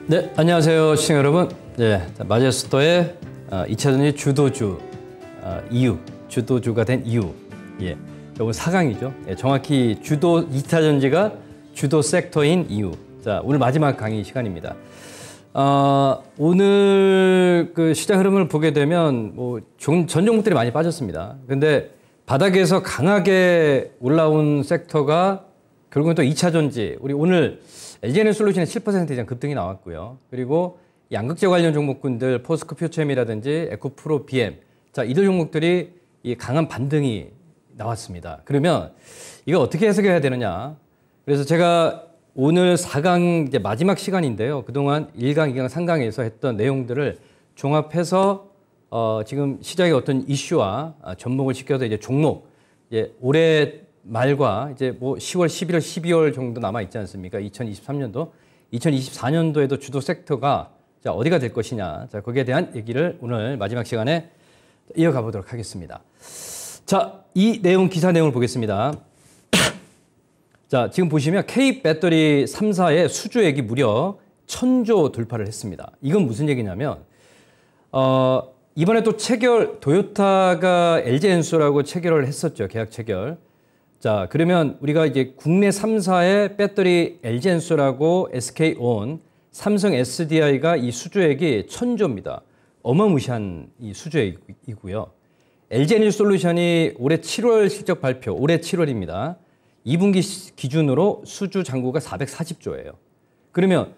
네, 안녕하세요, 시청자 여러분. 네, 마제스터의 2차전지 주도주 이유, 주도주가 된 이유. 예, 오늘 4강이죠. 예, 정확히 주도 2차전지가 주도 섹터인 이유. 자, 오늘 마지막 강의 시간입니다. 오늘 그 시장 흐름을 보게 되면 전 종목들이 많이 빠졌습니다. 근데 바닥에서 강하게 올라온 섹터가 결국은 또 2차전지. 우리 오늘 LG에너지솔루션의 7% 이상 급등이 나왔고요. 그리고 양극재 관련 종목군들 포스코 퓨처엠이라든지 에코프로 BM. 자, 이들 종목들이 이 강한 반등이 나왔습니다. 그러면 이거 어떻게 해석해야 되느냐. 그래서 제가 오늘 4강 이제 마지막 시간인데요. 그동안 1강, 2강, 3강에서 했던 내용들을 종합해서 지금 시장의 어떤 이슈와 접목을 시켜서 이제 종목, 이제 올해 말과 이제 10월, 11월, 12월 정도 남아 있지 않습니까? 2023년도, 2024년도에도 주도 섹터가 자, 어디가 될 것이냐. 자, 거기에 대한 얘기를 오늘 마지막 시간에 이어가 보도록 하겠습니다. 자, 이 내용, 기사 내용을 보겠습니다. 자, 지금 보시면 K 배터리 3사의 수주액이 무려 1000조 돌파를 했습니다. 이건 무슨 얘기냐면, 이번에 또 도요타가 LG엔솔하고 체결을 했었죠. 계약 체결. 자, 그러면 우리가 이제 국내 3사의 배터리 LG엔솔하고 SK온, 삼성 SDI가 이 수주액이 1000조입니다. 어마무시한 이 수주액이고요. LG에너지솔루션이 올해 7월 실적 발표, 올해 7월입니다. 2분기 기준으로 수주 잔고가 440조예요. 그러면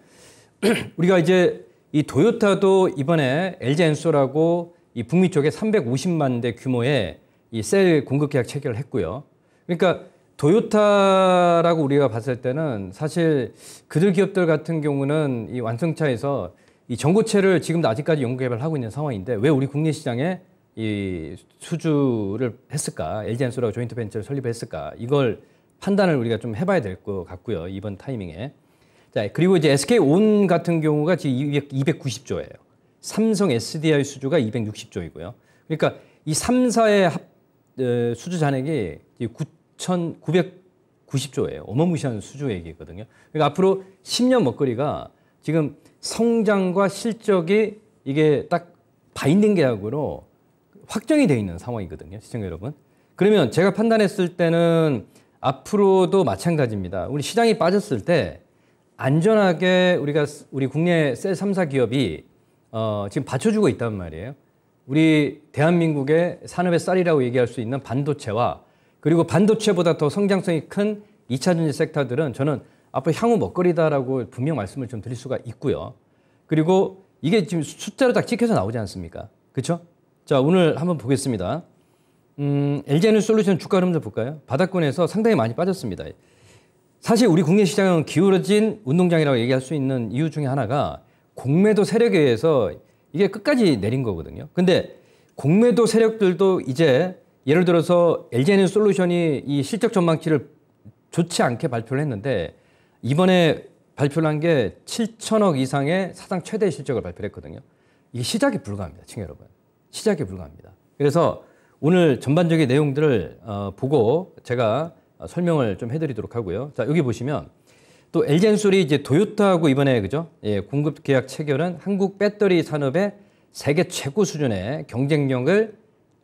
우리가 이제 이 도요타도 이번에 LG엔솔하고 이 북미 쪽에 350만 대 규모의 이 셀 공급 계약 체결을 했고요. 그러니까 도요타라고 우리가 봤을 때는 사실 그들 기업들 같은 경우는 이 완성차에서 이 전고체를 지금도 아직까지 연구 개발을 하고 있는 상황인데 왜 우리 국내 시장에 이 수주를 했을까? LG엔솔하고 조인트 벤처를 설립했을까? 이걸 판단을 우리가 좀 해봐야 될 것 같고요. 이번 타이밍에. 자, 그리고 이제 SK온 같은 경우가 지금 290조예요. 삼성 SDI 수주가 260조이고요. 그러니까 이 3사의 수주 잔액이 9,990조예요. 어마무시한 수주액이거든요. 그러니까 앞으로 10년 먹거리가 지금 성장과 실적이 이게 딱 바인딩 계약으로 확정이 되어 있는 상황이거든요. 시청자 여러분. 그러면 제가 판단했을 때는 앞으로도 마찬가지입니다. 우리 시장이 빠졌을 때 안전하게 우리 국내 셀 3사 기업이 지금 받쳐주고 있단 말이에요. 우리 대한민국의 산업의 쌀이라고 얘기할 수 있는 반도체와 그리고 반도체보다 더 성장성이 큰 2차전지 섹터들은 저는 앞으로 향후 먹거리다라고 분명 말씀을 좀 드릴 수가 있고요. 그리고 이게 지금 숫자로 딱 찍혀서 나오지 않습니까? 그렇죠? 자, 오늘 한번 보겠습니다. LG에너지솔루션 주가 흐름도 볼까요? 바닥권에서 상당히 많이 빠졌습니다. 사실 우리 국내 시장은 기울어진 운동장이라고 얘기할 수 있는 이유 중에 하나가 공매도 세력에 의해서 이게 끝까지 내린 거거든요. 근데 공매도 세력들도 이제 예를 들어서 LG에너지솔루션이 이 실적 전망치를 좋지 않게 발표를 했는데 이번에 발표를 한 게 7천억 이상의 사상 최대 실적을 발표를 했거든요. 이게 시작에 불과합니다. 친구 여러분. 시작에 불과합니다. 그래서 오늘 전반적인 내용들을 보고 제가 설명을 좀 해드리도록 하고요. 자, 여기 보시면 또 LG엔솔이 이제 도요타하고 이번에 그죠? 예, 공급 계약 체결은 한국 배터리 산업의 세계 최고 수준의 경쟁력을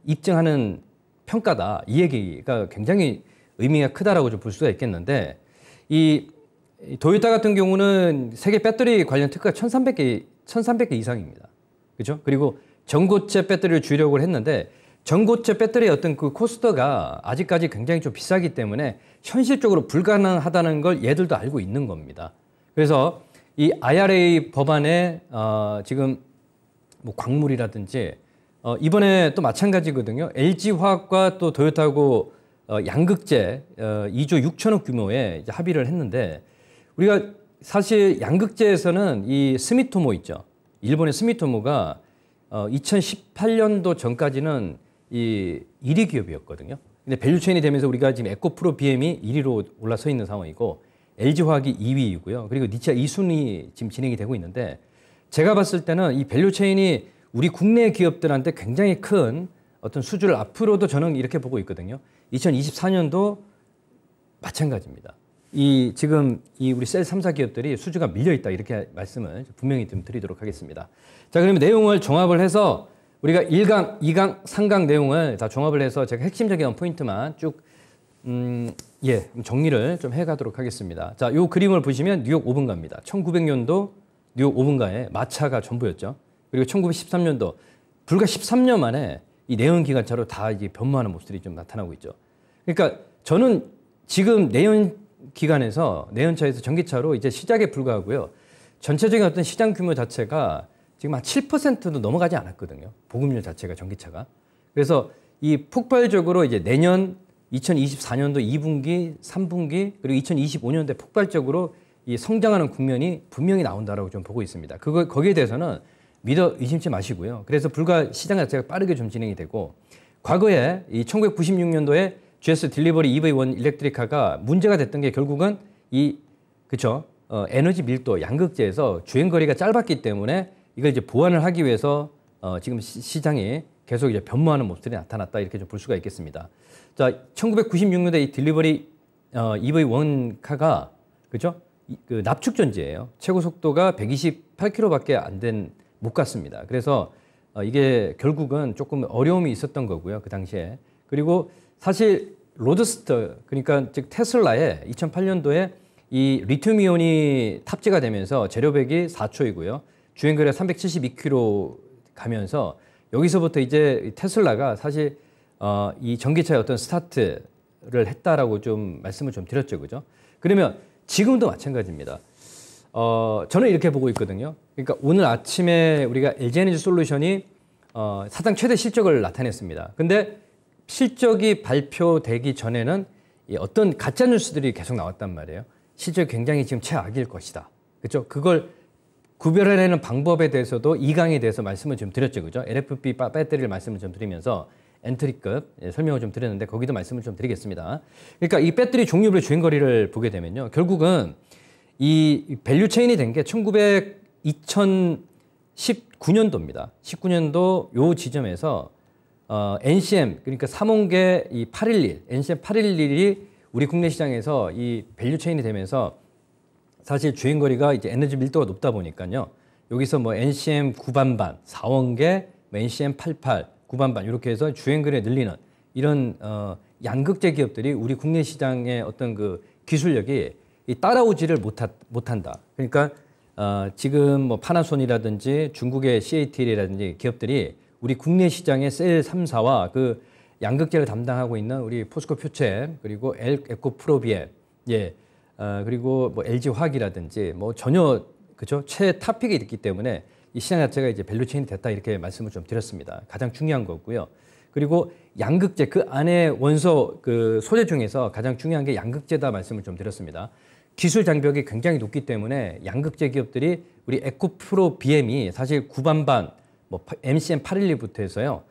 입증하는 평가다. 이 얘기가 굉장히 의미가 크다라고 좀 볼 수가 있겠는데 이 도요타 같은 경우는 세계 배터리 관련 특허가 1,300개 이상입니다. 그죠? 그리고 전고체 배터리를 주력을 했는데 전고체 배터리의 어떤 그 코스트가 아직까지 굉장히 좀 비싸기 때문에 현실적으로 불가능하다는 걸 얘들도 알고 있는 겁니다. 그래서 이 IRA 법안에 지금 광물이라든지 이번에 또 마찬가지거든요. LG화학과 또 도요타하고 양극재 2조 6천억 규모의 이제 합의를 했는데 우리가 사실 양극재에서는 이 스미토모 있죠. 일본의 스미토모가 2018년도 전까지는 이 1위 기업이었거든요. 근데 밸류체인이 되면서 우리가 지금 에코프로 BM이 1위로 올라서 있는 상황이고 LG화학이 2위이고요. 그리고 니치아 2순위 지금 진행이 되고 있는데 제가 봤을 때는 이 밸류체인이 우리 국내 기업들한테 굉장히 큰 어떤 수주를 앞으로도 저는 이렇게 보고 있거든요. 2024년도 마찬가지입니다. 지금 우리 셀 3사 기업들이 수주가 밀려 있다 이렇게 말씀을 분명히 좀 드리도록 하겠습니다. 자, 그러면 내용을 종합을 해서 우리가 1강, 2강, 3강 내용을 다 종합을 해서 제가 핵심적인 포인트만 쭉 정리를 좀 해가도록 하겠습니다. 자, 요 그림을 보시면 뉴욕 5분가입니다. 1900년도 뉴욕 5분가에 마차가 전부였죠. 그리고 1913년도 불과 13년 만에 이 내연 기관차로 다 이제 변모하는 모습들이 좀 나타나고 있죠. 그러니까 저는 지금 내연 기관에서 내연차에서 전기차로 이제 시작에 불과하고요. 전체적인 어떤 시장 규모 자체가 지금 한 7%도 넘어가지 않았거든요. 보급률 자체가 전기차가. 그래서 이 폭발적으로 이제 내년 2024년도 2분기, 3분기 그리고 2025년도에 폭발적으로 이 성장하는 국면이 분명히 나온다라고 좀 보고 있습니다. 거기에 대해서는 믿어 의심치 마시고요. 그래서 불과 시장 자체가 빠르게 좀 진행이 되고 과거에 이 1996년도에 GS 딜리버리 EV1 일렉트리카가 문제가 됐던 게 결국은 에너지 밀도 양극재에서 주행 거리가 짧았기 때문에 이걸 이제 보완을 하기 위해서 지금 시장이 계속 이제 변모하는 모습들이 나타났다 이렇게 좀 볼 수가 있겠습니다. 자, 1996년도에 이 딜리버리 EV1 카가 그죠? 그 납축 전지예요. 최고 속도가 128km밖에 못 갔습니다. 그래서 이게 결국은 조금 어려움이 있었던 거고요. 그 당시에. 그리고 사실 로드스터 그러니까 즉 테슬라에 2008년도에 이 리튬 이온이 탑재가 되면서 재료백이 4초이고요. 주행거리가 372km 가면서 여기서부터 이제 테슬라가 사실 이 전기차의 어떤 스타트를 했다라고 좀 말씀을 좀 드렸죠. 그죠? 그러면 지금도 마찬가지입니다. 저는 이렇게 보고 있거든요. 그러니까 오늘 아침에 우리가 LG에너지 솔루션이 사상 최대 실적을 나타냈습니다. 근데 실적이 발표되기 전에는 어떤 가짜 뉴스들이 계속 나왔단 말이에요. 실적이 굉장히 지금 최악일 것이다. 그렇죠? 그걸 구별해내는 방법에 대해서도 2강에 대해서 말씀을 좀 드렸죠. 그죠? LFP 배터리를 말씀을 좀 드리면서 엔트리급 설명을 좀 드렸는데 거기도 말씀을 좀 드리겠습니다. 그러니까 이 배터리 종류별 주행거리를 보게 되면요. 결국은 이 밸류 체인이 된 게 2019년도입니다. 19년도 요 지점에서 NCM 그러니까 삼원계 이 811, NCM 811이 우리 국내 시장에서 이 밸류 체인이 되면서 사실 주행거리가 이제 에너지 밀도가 높다 보니까요. 여기서 뭐 NCM 9반반, 4원계, NCM 88, 9반반 이렇게 해서 주행거리를 늘리는 이런 양극재 기업들이 우리 국내 시장의 어떤 그 기술력이 따라오지를 못한다. 그러니까 지금 뭐 파나손이라든지 중국의 CATL이라든지 기업들이 우리 국내 시장의 셀 3사와 그 양극재를 담당하고 있는 우리 포스코 퓨체 그리고 에코프로비엠 그리고 뭐 LG 화학이라든지 뭐 전혀 그죠 최탑픽이 있기 때문에 이 시장 자체가 이제 밸류체인이 됐다 이렇게 말씀을 좀 드렸습니다. 가장 중요한 거고요. 그리고 양극재 그 안에 원소 그 소재 중에서 가장 중요한 게 양극재다 말씀을 좀 드렸습니다. 기술 장벽이 굉장히 높기 때문에 양극재 기업들이 우리 에코프로 BM이 사실 9반반 뭐 MCM 812부터 해서요.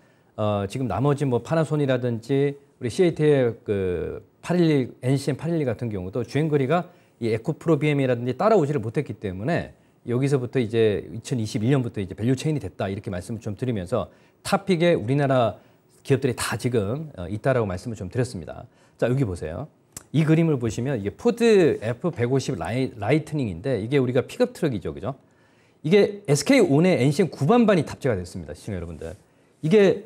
지금 나머지 뭐 파나손이라든지 우리 CAT의 그 812 NCM 812 같은 경우도 주행거리가 이 에코프로 BM이라든지 따라오지를 못했기 때문에 여기서부터 이제 2021년부터 이제 밸류 체인이 됐다 이렇게 말씀을 좀 드리면서 탑픽에 우리나라 기업들이 다 지금 있다라고 말씀을 좀 드렸습니다. 자, 여기 보세요. 이 그림을 보시면 이게 포드 F150 라이트닝인데 이게 우리가 픽업 트럭이죠. 그죠? 이게 SK 온에 NCM 9반반이 탑재가 됐습니다. 시청자 여러분들. 이게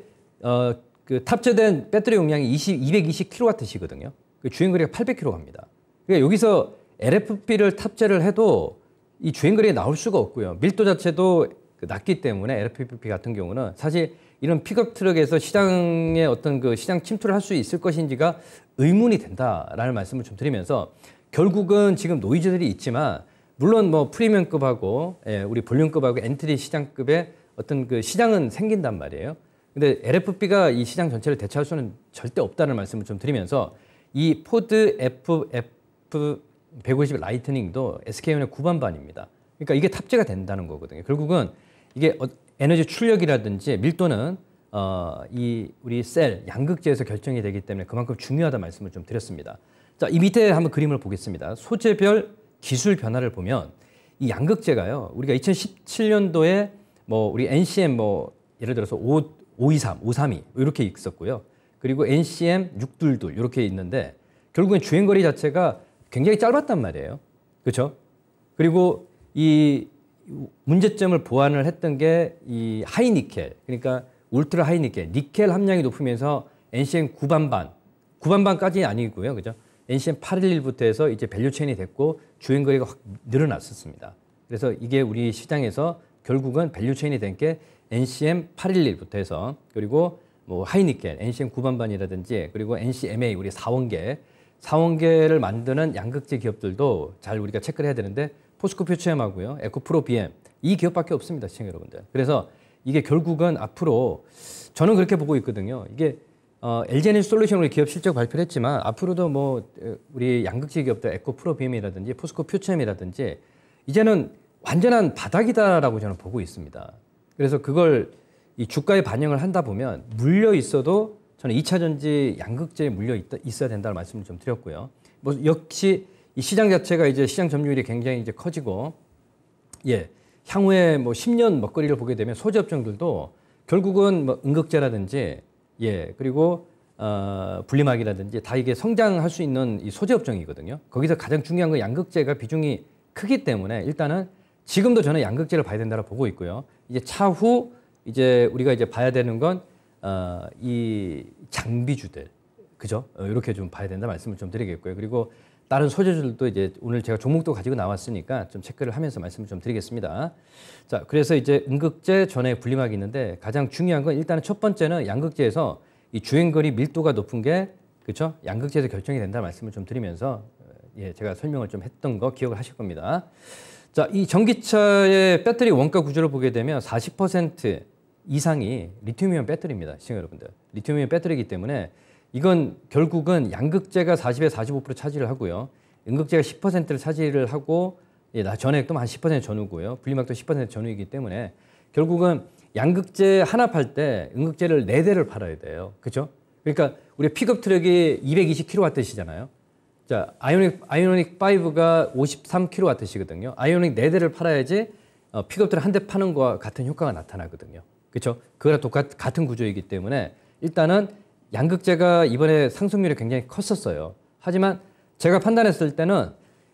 그 탑재된 배터리 용량이 220kWh거든요. 그 주행거리가 800km 갑니다. 그러니까 여기서 LFP를 탑재를 해도 이 주행거리가 나올 수가 없고요. 밀도 자체도 낮기 때문에 LFP 같은 경우는 사실 이런 픽업 트럭에서 시장의 어떤 그 시장 침투를 할 수 있을 것인지가 의문이 된다라는 말씀을 좀 드리면서 결국은 지금 노이즈들이 있지만 물론 뭐 프리미엄급하고 우리 볼륨급하고 엔트리 시장급의 어떤 그 시장은 생긴단 말이에요. 근데 LFP가 이 시장 전체를 대체할 수는 절대 없다는 말씀을 좀 드리면서 이 포드 F150 라이트닝도 SK온의 9반반입니다. 그러니까 이게 탑재가 된다는 거거든요. 결국은 이게 에너지 출력이라든지 밀도는 이 우리 셀 양극재에서 결정이 되기 때문에 그만큼 중요하다 말씀을 좀 드렸습니다. 자, 이 밑에 한번 그림을 보겠습니다. 소재별 기술 변화를 보면 이 양극재가요. 우리가 2017년도에 뭐 우리 NCM 뭐 예를 들어서 523, 532 이렇게 있었고요. 그리고 NCM 622 이렇게 있는데 결국엔 주행거리 자체가 굉장히 짧았단 말이에요. 그렇죠? 그리고 이 문제점을 보완을 했던 게 이 하이니켈, 그러니까 울트라 하이니켈, 니켈 함량이 높으면서 NCM 9반반까지 아니고요. 그죠? NCM 811부터 해서 이제 밸류체인이 됐고 주행거리가 확 늘어났었습니다. 그래서 이게 우리 시장에서 결국은 밸류체인이 된 게 NCM 811부터 해서 그리고 뭐 하이니켈, NCM 9반반이라든지 그리고 NCMA 우리 사원계를 만드는 양극재 기업들도 잘 우리가 체크를 해야 되는데 포스코 퓨처엠하고요, 에코프로 BM 이 기업밖에 없습니다, 시청자 여러분들. 그래서 이게 결국은 앞으로 저는 그렇게 보고 있거든요. 이게 LG에너지솔루션 우리 기업 실적 발표를 했지만 앞으로도 뭐 우리 양극재 기업들 에코프로 BM이라든지 포스코 퓨처엠이라든지 이제는 완전한 바닥이다라고 저는 보고 있습니다. 그래서 그걸 이 주가에 반영을 한다 보면 물려 있어도 저는 2차 전지 양극재에 물려 있어야 된다는 말씀을 좀 드렸고요. 뭐 역시 이 시장 자체가 이제 시장 점유율이 굉장히 이제 커지고 예, 향후에 뭐 10년 먹거리를 보게 되면 소재 업종들도 결국은 뭐 음극재라든지 예, 그리고 분리막이라든지 다 이게 성장할 수 있는 이 소재 업종이거든요. 거기서 가장 중요한 건 양극재가 비중이 크기 때문에 일단은 지금도 저는 양극재를 봐야 된다고 보고 있고요. 이제 차후 이제 우리가 이제 봐야 되는 건 이 장비주들, 그죠? 이렇게 좀 봐야 된다 말씀을 좀 드리겠고요. 그리고 다른 소재들도 이제 오늘 제가 종목도 가지고 나왔으니까 좀 체크를 하면서 말씀을 좀 드리겠습니다. 자, 그래서 이제 음극재 전에 분리막이 있는데 가장 중요한 건 일단은 첫 번째는 양극재에서 이 주행거리 밀도가 높은 게 그렇죠? 양극재에서 결정이 된다 말씀을 좀 드리면서 예, 제가 설명을 좀 했던 거 기억을 하실 겁니다. 자, 이 전기차의 배터리 원가 구조를 보게 되면 40% 이상이 리튬이온 배터리입니다. 시청자 여러분들. 리튬이온 배터리이기 때문에 이건 결국은 양극재가 40에서 45% 차지를 하고요. 음극재가 10%를 차지를 하고 예, 전액도 한 10% 전후고요. 분리막도 10% 전후이기 때문에 결국은 양극재 하나 팔 때 음극재를 4대를 팔아야 돼요. 그렇죠? 그러니까 우리 픽업 트럭이 220kW시잖아요. 자, 아이오닉 5가 53kW시거든요. 아이오닉 4대를 팔아야지 픽업 트럭 한 대 파는 거와 같은 효과가 나타나거든요. 그렇죠? 그거랑 같은 구조이기 때문에 일단은 양극재가 이번에 상승률이 굉장히 컸었어요. 하지만 제가 판단했을 때는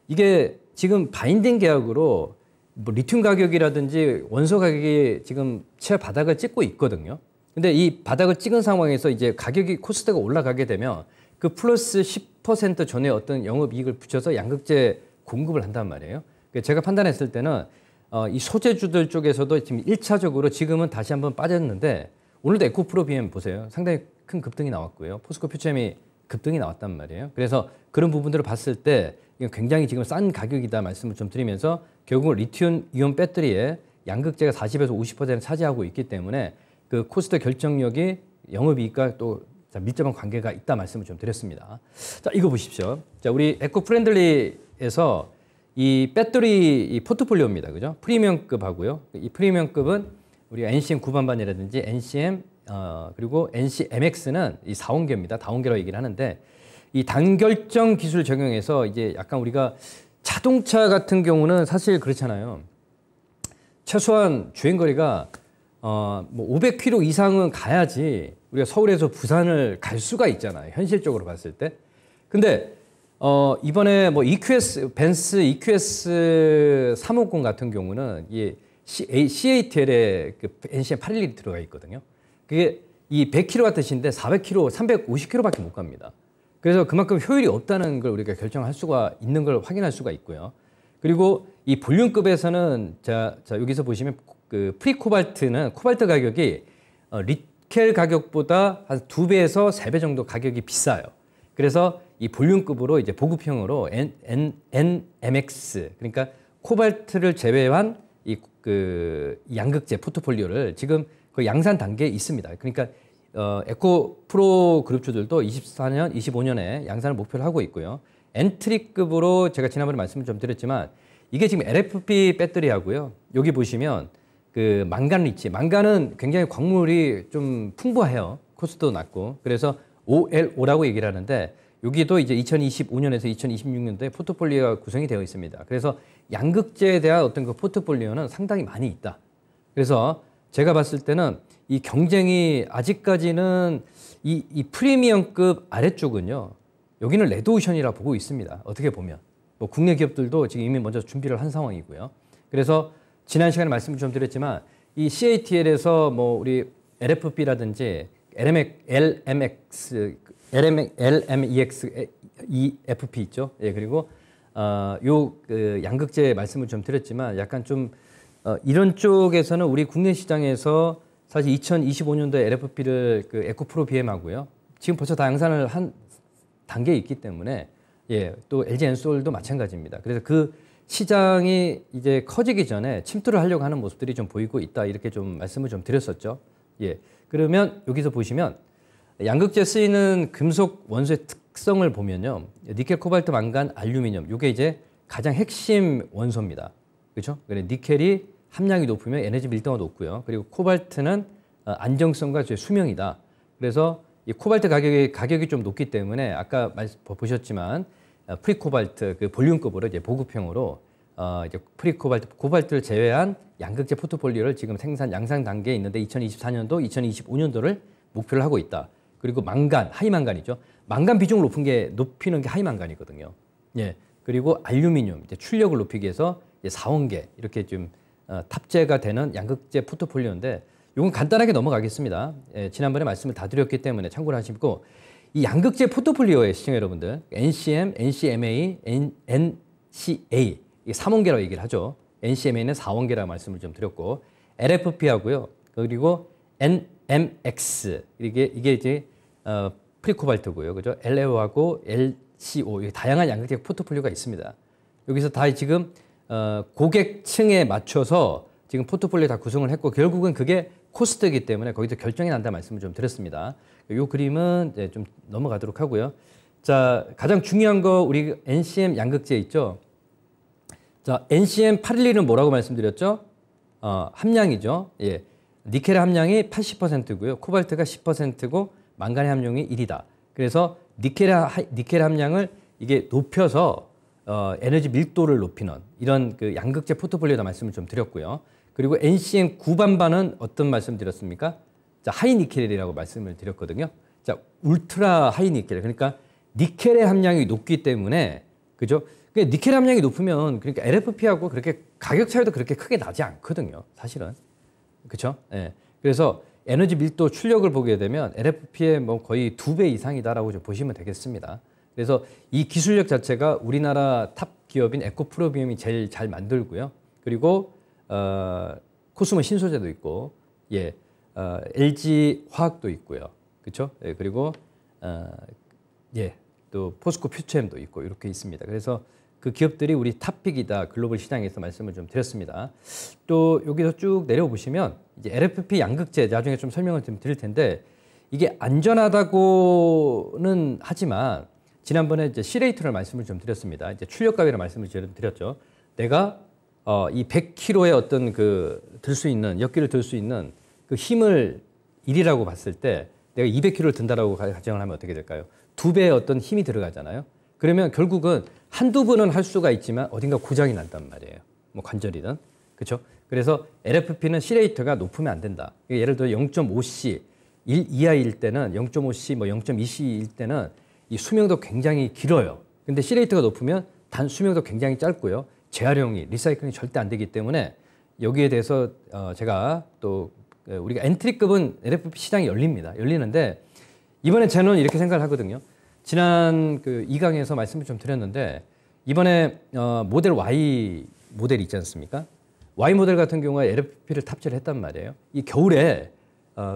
이게 지금 바인딩 계약으로 뭐 리튬 가격이라든지 원소 가격이 지금 최 바닥을 찍고 있거든요. 근데 이 바닥을 찍은 상황에서 이제 가격이 코스트가 올라가게 되면 그 플러스 10% 전에 어떤 영업이익을 붙여서 양극재 공급을 한단 말이에요. 제가 판단했을 때는 이 소재주들 쪽에서도 지금 1차적으로 지금은 다시 한번 빠졌는데 오늘도 에코프로 BM 보세요. 상당히 큰 급등이 나왔고요. 포스코 퓨처엠이 급등이 나왔단 말이에요. 그래서 그런 부분들을 봤을 때 이건 굉장히 지금 싼 가격이다 말씀을 좀 드리면서 결국은 리튬 이온 배터리에 양극재가 40에서 50% 차지하고 있기 때문에 그 코스트 결정력이 영업이익과 또 밀접한 관계가 있다 말씀을 좀 드렸습니다. 자, 이거 보십시오. 자, 우리 에코프렌들리에서 이 배터리 이 포트폴리오입니다. 그죠? 프리미엄급하고요. 이 프리미엄급은 우리가 NCM 9반반이라든지 NCM 그리고 NCMX는 이 다원계입니다. 다원계라고 얘기를 하는데 이 단결정 기술 적용해서 이제 약간 우리가 자동차 같은 경우는 사실 그렇잖아요. 최소한 주행거리가 뭐 500km 이상은 가야지 우리가 서울에서 부산을 갈 수가 있잖아요. 현실적으로 봤을 때. 근데 이번에 뭐 벤츠 EQS 350 같은 경우는 이 CATL에 그 NCM 811이 들어가 있거든요. 그게 이 100kW인데 400km, 350km밖에 못 갑니다. 그래서 그만큼 효율이 없다는 걸 우리가 결정할 수가 있는 걸 확인할 수가 있고요. 그리고 이 볼륨급에서는 자 여기서 보시면 그 프리코발트는 코발트 가격이 리켈 가격보다 한 2배에서 3배 정도 가격이 비싸요. 그래서 이 볼륨급으로 이제 보급형으로 NMX 그러니까 코발트를 제외한 그 양극재 포트폴리오를 지금 그 양산 단계에 있습니다. 그러니까 에코프로 그룹주들도 24년, 25년에 양산을 목표로 하고 있고요. 엔트리급으로 제가 지난번에 말씀을 좀 드렸지만 이게 지금 LFP 배터리하고요. 여기 보시면 그 망간 리치, 망간은 굉장히 광물이 좀 풍부해요. 코스트도 낮고. 그래서 OLO라고 얘기를 하는데 여기도 이제 2025년에서 2026년도에 포트폴리오가 구성이 되어 있습니다. 그래서 양극재에 대한 어떤 그 포트폴리오는 상당히 많이 있다. 그래서 제가 봤을 때는 이 경쟁이 아직까지는 이 프리미엄급 아래쪽은요. 여기는 레드오션이라 보고 있습니다. 어떻게 보면 뭐 국내 기업들도 지금 이미 먼저 준비를 한 상황이고요. 그래서 지난 시간에 말씀을 좀 드렸지만 이 CATL에서 뭐 우리 LFP라든지 LMEX, EFP 있죠. 예, 그리고 그 양극재 말씀을 좀 드렸지만 약간 좀 이런 쪽에서는 우리 국내 시장에서 사실 2025년도에 LFP를 그 에코프로 BM하고요. 지금 벌써 다 양산을 한 단계에 있기 때문에 예, 또 LG 엔솔도 마찬가지입니다. 그래서 그 시장이 이제 커지기 전에 침투를 하려고 하는 모습들이 좀 보이고 있다. 이렇게 좀 말씀을 좀 드렸었죠. 예. 그러면 여기서 보시면 양극재 쓰이는 금속 원소의 특성을 보면요. 니켈, 코발트, 망간, 알루미늄. 이게 이제 가장 핵심 원소입니다. 그렇죠? 그래 니켈이 함량이 높으면 에너지 밀도가 높고요. 그리고 코발트는 안정성과 수명이다. 그래서 이 코발트 가격이 좀 높기 때문에 아까 보셨지만 프리코발트 그 볼륨급으로 이제 보급형으로 이제 코발트를 제외한 양극재 포트폴리오를 지금 양상 단계에 있는데 2024년도, 2025년도를 목표를 하고 있다. 그리고 망간, 하이망간이죠. 망간 비중을 높이는 게 하이망간이거든요. 예. 그리고 알루미늄, 이제 출력을 높이기 위해서 4원계 이렇게 좀 탑재가 되는 양극재 포트폴리오인데 이건 간단하게 넘어가겠습니다. 예, 지난번에 말씀을 다 드렸기 때문에 참고를 하시고 이 양극재 포트폴리오의 시청자 여러분들 NCM, NCMA, NCA 이 3원계라고 얘기를 하죠. NCMA는 4원계라고 말씀을 좀 드렸고 LFP하고요. 그리고 NMX 이게 이제 프리코발트고요. 그죠? LAO하고 LCO 이 다양한 양극재 포트폴리오가 있습니다. 여기서 다 지금 고객층에 맞춰서 지금 포트폴리오 다 구성을 했고 결국은 그게 코스트이기 때문에 거기서 결정이 난다 말씀을 좀 드렸습니다. 이 그림은 이제 좀 넘어가도록 하고요. 자, 가장 중요한 거 우리 NCM 양극재 있죠. 자, NCM 811은 뭐라고 말씀드렸죠? 함량이죠. 예. 니켈의 함량이 80%고요. 코발트가 10%고 망간의 함량이 1이다. 그래서 니켈의 함량을 이게 높여서 에너지 밀도를 높이는 이런 그 양극재 포트폴리오다 말씀을 좀 드렸고요. 그리고 NCM 9반반은 어떤 말씀 드렸습니까? 자, 하이 니켈이라고 말씀을 드렸거든요. 자, 울트라 하이 니켈. 그러니까 니켈의 함량이 높기 때문에 그죠? 그러니까 니켈 함량이 높으면 그러니까 LFP하고 그렇게 가격 차이도 그렇게 크게 나지 않거든요. 사실은. 그렇죠? 예. 그래서 에너지 밀도 출력을 보게 되면 LFP의 뭐 거의 2배 이상이다라고 좀 보시면 되겠습니다. 그래서 이 기술력 자체가 우리나라 탑 기업인 에코프로비움이 제일 잘 만들고요. 그리고 코스모 신소재도 있고, 예, LG 화학도 있고요, 그렇죠? 예, 그리고 예, 또 포스코 퓨처엠도 있고 이렇게 있습니다. 그래서 그 기업들이 우리 탑픽이다 글로벌 시장에서 말씀을 좀 드렸습니다. 또 여기서 쭉 내려보시면 이제 LFP 양극재 나중에 좀 설명을 좀 드릴 텐데 이게 안전하다고는 하지만 지난번에 이제 C레이트를 말씀을 좀 드렸습니다. 이제 출력 가위를 말씀을 드렸죠. 내가 이 100kg의 어떤 그 들 수 있는 역기를 들 수 있는 그 힘을 1이라고 봤을 때 내가 200kg를 든다라고 가정을 하면 어떻게 될까요? 2배의 어떤 힘이 들어가잖아요. 그러면 결국은 한두 번은 할 수가 있지만 어딘가 고장이 난단 말이에요. 뭐 관절이든. 그렇죠? 그래서 LFP는 C레이트가 높으면 안 된다. 예를 들어 0.5C 1 이하일 때는 0.5C 뭐 0.2C일 때는 이 수명도 굉장히 길어요. 근데 C레이트가 높으면 단 수명도 굉장히 짧고요. 재활용이 리사이클링이 절대 안 되기 때문에 여기에 대해서 제가 또 우리가 엔트리급은 LFP 시장이 열리는데 이번에 저는 이렇게 생각을 하거든요. 지난 그 2강에서 말씀을 좀 드렸는데 이번에 모델 Y 모델 있지 않습니까? Y 모델 같은 경우에 LFP를 탑재를 했단 말이에요. 이 겨울에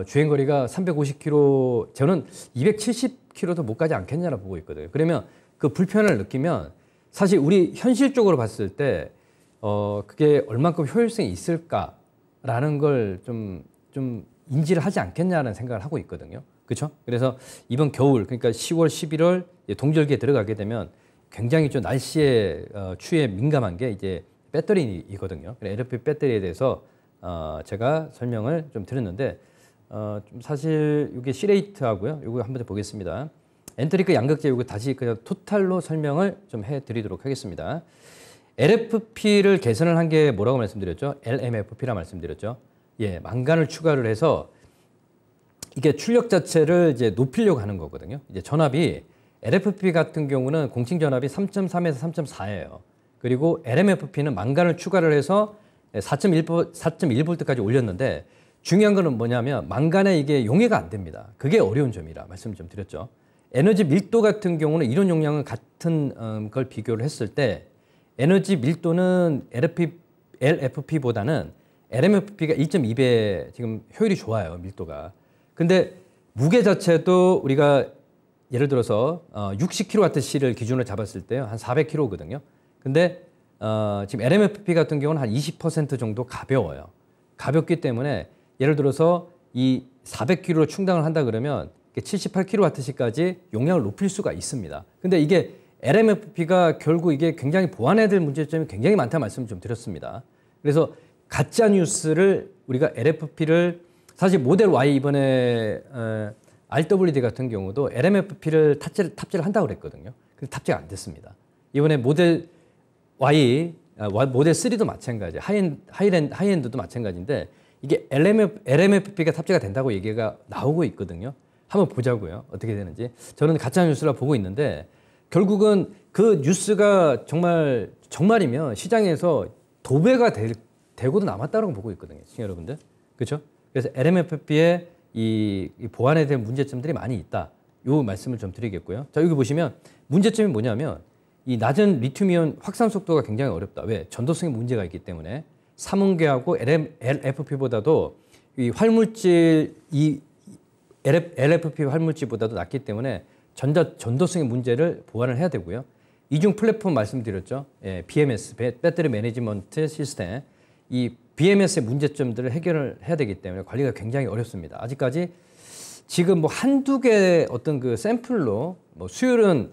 주행거리가 350km, 저는 270km도 못 가지 않겠냐라고 보고 있거든요. 그러면 그 불편을 느끼면 사실 우리 현실적으로 봤을 때 그게 얼만큼 효율성이 있을까라는 걸 좀 인지를 하지 않겠냐는 생각을 하고 있거든요. 그렇죠? 그래서 이번 겨울, 그러니까 10월, 11월 동절기에 들어가게 되면 굉장히 좀 날씨에 추위에 민감한 게 이제 배터리이거든요. LFP 배터리에 대해서 제가 설명을 좀 드렸는데 좀 사실 이게 C레이트하고요. 이거 한번 보겠습니다. 엔트리크 양극재 이거 다시 그냥 토탈로 설명을 좀 해드리도록 하겠습니다. LFP를 개선을 한 게 뭐라고 말씀드렸죠? LMFP라 말씀드렸죠. 예, 망간을 추가를 해서 이게 출력 자체를 이제 높이려고 하는 거거든요. 이제 전압이 LFP 같은 경우는 공칭전압이 3.3에서 3.4예요. 그리고 LMFP는 망간을 추가를 해서 4.1V까지 올렸는데 중요한 거는 뭐냐면 망간에 이게 용해가 안 됩니다. 그게 어려운 점이라 말씀 좀 드렸죠. 에너지 밀도 같은 경우는 이론 용량은 같은 걸 비교를 했을 때 에너지 밀도는 LFP보다는 LMFP가 1.2배 지금 효율이 좋아요. 밀도가. 근데 무게 자체도 우리가 예를 들어서 60kWh를 기준으로 잡았을 때요. 한 400kg거든요. 근데 지금 LMFP 같은 경우는 한 20% 정도 가벼워요. 가볍기 때문에 예를 들어서 이 400kg로 충당을 한다 그러면 78kWh까지 용량을 높일 수가 있습니다. 근데 이게 LMFP가 결국 이게 굉장히 보완해야 될 문제점이 굉장히 많다는 말씀을 좀 드렸습니다. 그래서 가짜 뉴스를 우리가 LFP를 사실 모델 Y 이번에 RWD 같은 경우도 LMFP를 탑재를 한다고 그랬거든요. 근데 탑재가 안 됐습니다. 이번에 모델 Y, 모델 3도 마찬가지예요. 하이엔드도 마찬가지인데 이게 LMFP가 탑재가 된다고 얘기가 나오고 있거든요. 한번 보자고요. 어떻게 되는지. 저는 가짜 뉴스라 보고 있는데 결국은 그 뉴스가 정말이면 시장에서 도배가 되고도 남았다고 보고 있거든요. 여러분들. 그렇죠? 그래서 LMFP의 이 보완에 대한 문제점들이 많이 있다. 요 말씀을 좀 드리겠고요. 자, 여기 보시면 문제점이 뭐냐면 이 낮은 리튬이온 확산 속도가 굉장히 어렵다. 왜? 전도성에 문제가 있기 때문에 삼원계하고 LFP보다도 이 활물질 LFP 활물질보다도 낮기 때문에 전도성의 문제를 보완을 해야 되고요. 이중 플랫폼 말씀드렸죠. 예, BMS, 배터리 매니지먼트 시스템. 이 BMS의 문제점들을 해결을 해야 되기 때문에 관리가 굉장히 어렵습니다. 아직까지 지금 뭐 한두 개 어떤 그 샘플로 뭐 수율을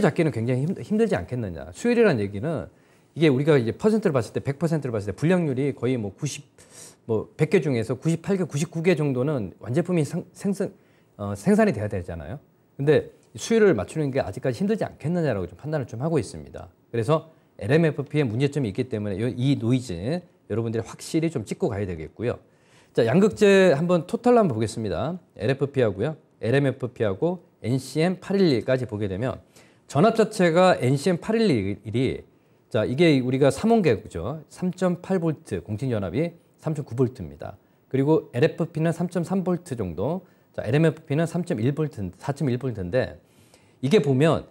잡기는 굉장히 힘들지 않겠느냐. 수율이라는 얘기는 이게 우리가 이제 퍼센트를 봤을 때 100%를 봤을 때 불량률이 거의 뭐 100개 중에서 98개, 99개 정도는 완제품이 생산이 돼야 되잖아요. 근데 수율을 맞추는 게 아직까지 힘들지 않겠느냐라고 좀 판단을 좀 하고 있습니다. 그래서 LMFP에 문제점이 있기 때문에 이 노이즈 여러분들이 확실히 좀 찍고 가야 되겠고요. 자, 양극재 한번 토탈로 한번 보겠습니다. LFP하고요. LMFP하고 NCM811까지 보게 되면 전압 자체가 NCM811이 자, 이게 우리가 3원계죠. 3.8V 공칭 전압이 3.9V입니다. 그리고 LFP는 3.3V 정도, 자, LMFP는 3.1V, 4.1V인데 이게 보면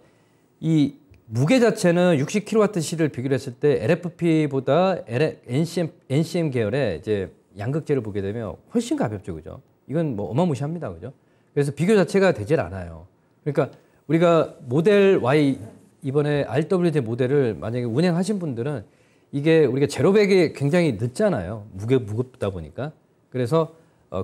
이 무게 자체는 60kWh를 비교를 했을 때 LFP보다 NCM 계열의 이제 양극재를 보게 되면 훨씬 가볍죠. 그죠? 이건 뭐 어마무시합니다. 그죠? 그래서 비교 자체가 되질 않아요. 그러니까 우리가 모델 Y 이번에 RWD 모델을 만약에 운행하신 분들은 이게 우리가 제로백이 굉장히 늦잖아요. 무겁다 보니까. 그래서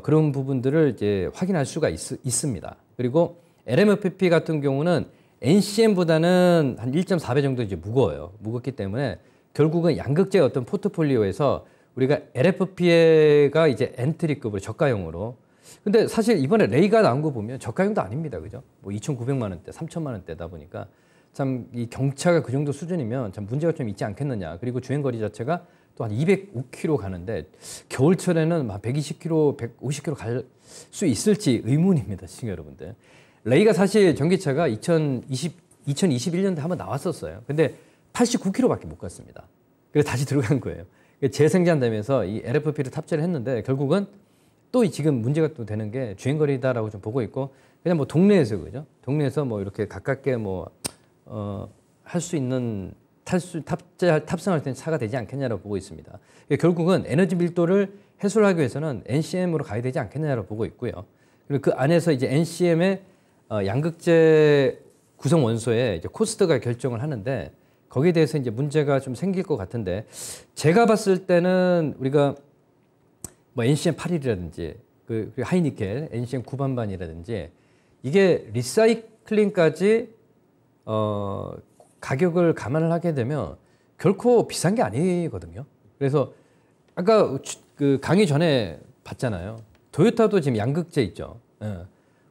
그런 부분들을 이제 확인할 수가 있습니다. 그리고 LMFP 같은 경우는 NCM보다는 한 1.4배 정도 이제 무거워요. 무겁기 때문에 결국은 양극재 어떤 포트폴리오에서 우리가 LFP가 이제 엔트리급으로 저가형으로. 근데 사실 이번에 레이가 나온 거 보면 저가형도 아닙니다. 그죠? 뭐 2,900만 원대, 3,000만 원대다 보니까 참 이 경차가 그 정도 수준이면 참 문제가 좀 있지 않겠느냐. 그리고 주행거리 자체가 또 한 205km 가는데 겨울철에는 막 120km, 150km 갈 수 있을지 의문입니다. 시청자 여러분들. 레이가 사실 전기차가 2021년도에 한번 나왔었어요. 근데 89km밖에 못 갔습니다. 그래서 다시 들어간 거예요. 재생산되면서 이 LFP를 탑재를 했는데 결국은 또 지금 문제가 또 되는 게 주행거리다라고 좀 보고 있고 그냥 뭐 동네에서 그죠? 동네에서 뭐 이렇게 가깝게 뭐 할 수 있는 탑승할 때 차가 되지 않겠냐라고 보고 있습니다. 결국은 에너지 밀도를 해소를 하기 위해서는 NCM으로 가야 되지 않겠냐라고 보고 있고요. 그리고 그 안에서 이제 NCM의 양극재 구성 원소의 이제 코스트가 결정을 하는데 거기에 대해서 이제 문제가 좀 생길 것 같은데 제가 봤을 때는 우리가 뭐 NCM 8일이라든지 그 하이니켈 NCM 9반반이라든지 이게 리사이클링까지 가격을 감안을 하게 되면 결코 비싼 게 아니거든요. 그래서 아까 그 강의 전에 봤잖아요. 토요타도 지금 양극재 있죠. 예.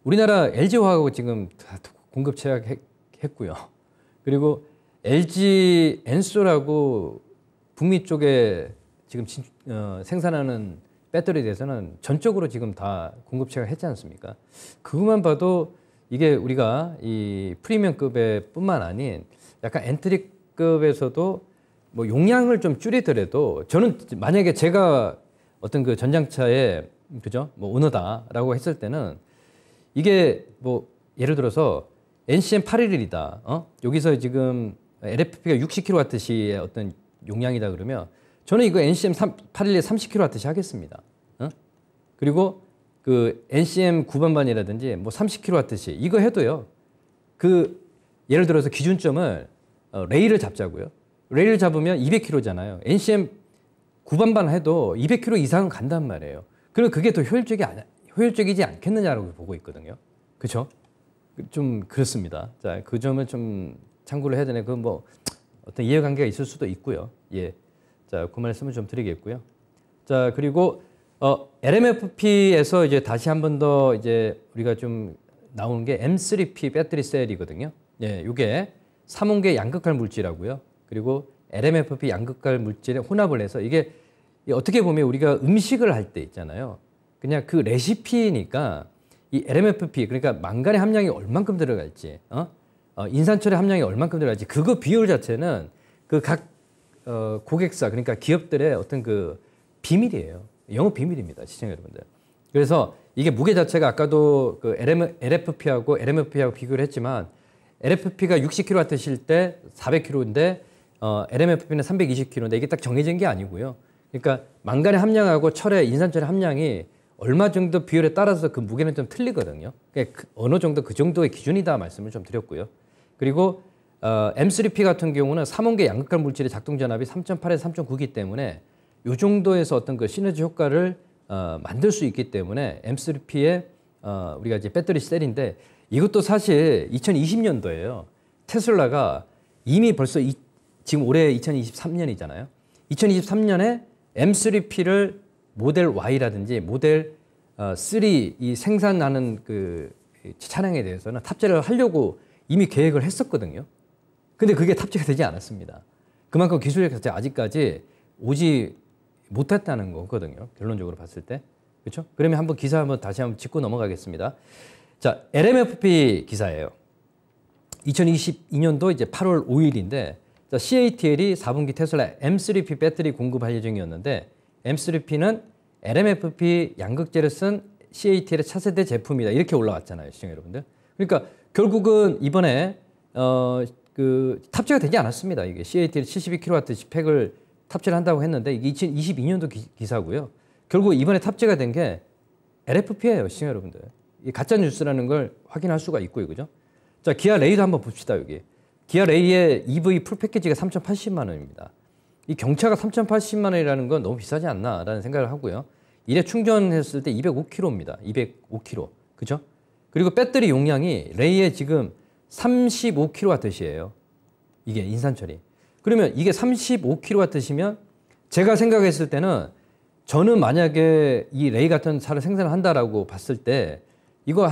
우리나라 LG화학하고 지금 다 공급 체약했고요. 그리고 LG 엔솔하고 북미 쪽에 지금 생산하는 배터리에 대해서는 전적으로 지금 다 공급 체결했지 않습니까? 그것만 봐도 이게 우리가 이 프리미엄급의 뿐만 아닌 약간 엔트리급에서도 뭐 용량을 좀 줄이더라도 저는 만약에 제가 어떤 그 전장차에 그죠? 뭐 오너다라고 했을 때는 이게 뭐 예를 들어서 NCM 811이다. 여기서 지금 LFP가 60kWh의 어떤 용량이다 그러면 저는 이거 NCM 811에 30kWh 하겠습니다. 그리고 그 NCM 9반반이라든지 뭐 30kWh 이거 해도요. 그 예를 들어서 기준점을 레일을 잡자고요. 레일을 잡으면 200km잖아요. NCM 9반반 해도 200km 이상은 간단 말이에요. 그리고 그게 더 효율적이지 않겠느냐라고 보고 있거든요. 그렇죠? 좀 그렇습니다. 자, 그 점을 좀 참고를 해야 되네. 그 뭐 어떤 이해관계가 있을 수도 있고요. 예. 자, 그 말씀을 좀 드리겠고요. 자, 그리고 LMFP에서 이제 다시 한 번 더 이제 우리가 좀 나오는 게 M3P 배터리 셀이거든요. 예, 이게 삼원계 양극할 물질하고요. 그리고 LMFP 양극할 물질에 혼합을 해서 이게 어떻게 보면 우리가 음식을 할 때 있잖아요. 그냥 그 레시피니까 이 LMFP 그러니까 망간의 함량이 얼만큼 들어갈지, 인산철의 함량이 얼만큼 들어갈지 그거 비율 자체는 그 각 고객사 그러니까 기업들의 어떤 그 비밀이에요. 영업 비밀입니다, 시청자 여러분들. 그래서 이게 무게 자체가 아까도 그 LFP하고 LMFP하고 비교를 했지만 LFP가 60kWh일 때 400kg인데 LMFP는 320kg인데 이게 딱 정해진 게 아니고요. 그러니까 망간의 함량하고 철의 인산철의 함량이 얼마 정도 비율에 따라서 그 무게는 좀 틀리거든요. 그러니까 어느 정도 그 정도의 기준이다 말씀을 좀 드렸고요. 그리고 M3P 같은 경우는 삼원계 양극할 물질의 작동 전압이 3.8에서 3.9이기 때문에 이 정도에서 어떤 그 시너지 효과를 만들 수 있기 때문에 M3P의 우리가 이제 배터리 셀인데 이것도 사실 2020년도에요. 테슬라가 이미 벌써 지금 올해 2023년이잖아요. 2023년에 M3P를 모델 Y라든지 모델 3 이 생산하는 그 차량에 대해서는 탑재를 하려고 이미 계획을 했었거든요. 근데 그게 탑재가 되지 않았습니다. 그만큼 기술력 자체 아직까지 오지 못했다는 거거든요. 결론적으로 봤을 때. 그렇죠? 그러면 한번 기사 한번 다시 한번 짚고 넘어가겠습니다. 자, LMFP 기사예요. 2022년도 이제 8월 5일인데 자, CATL이 4분기 테슬라 M3P 배터리 공급할 예정이었는데 M3P는 LMFP 양극재를 쓴 CATL의 차세대 제품이다. 이렇게 올라왔잖아요, 시청자 여러분들. 그러니까 결국은 이번에 그 탑재가 되지 않았습니다. 이게 CATL 72kW 스펙을 탑재를 한다고 했는데 이게 2022년도 기사고요. 결국 이번에 탑재가 된 게 LFP예요, 시청자 여러분들. 이 가짜 뉴스라는 걸 확인할 수가 있고요, 그죠? 자, 기아 레이도 한번 봅시다, 여기. 기아 레이의 EV 풀 패키지가 3,080만 원입니다. 이 경차가 3,080만 원이라는 건 너무 비싸지 않나라는 생각을 하고요. 이래 충전했을 때 205km입니다. 205km. 그죠? 그리고 배터리 용량이 레이의 지금 35kWh예요. 이게 인산철이. 그러면 이게 35kWh면 제가 생각했을 때는 저는 만약에 이 레이 같은 차를 생산한다라고 봤을 때 이거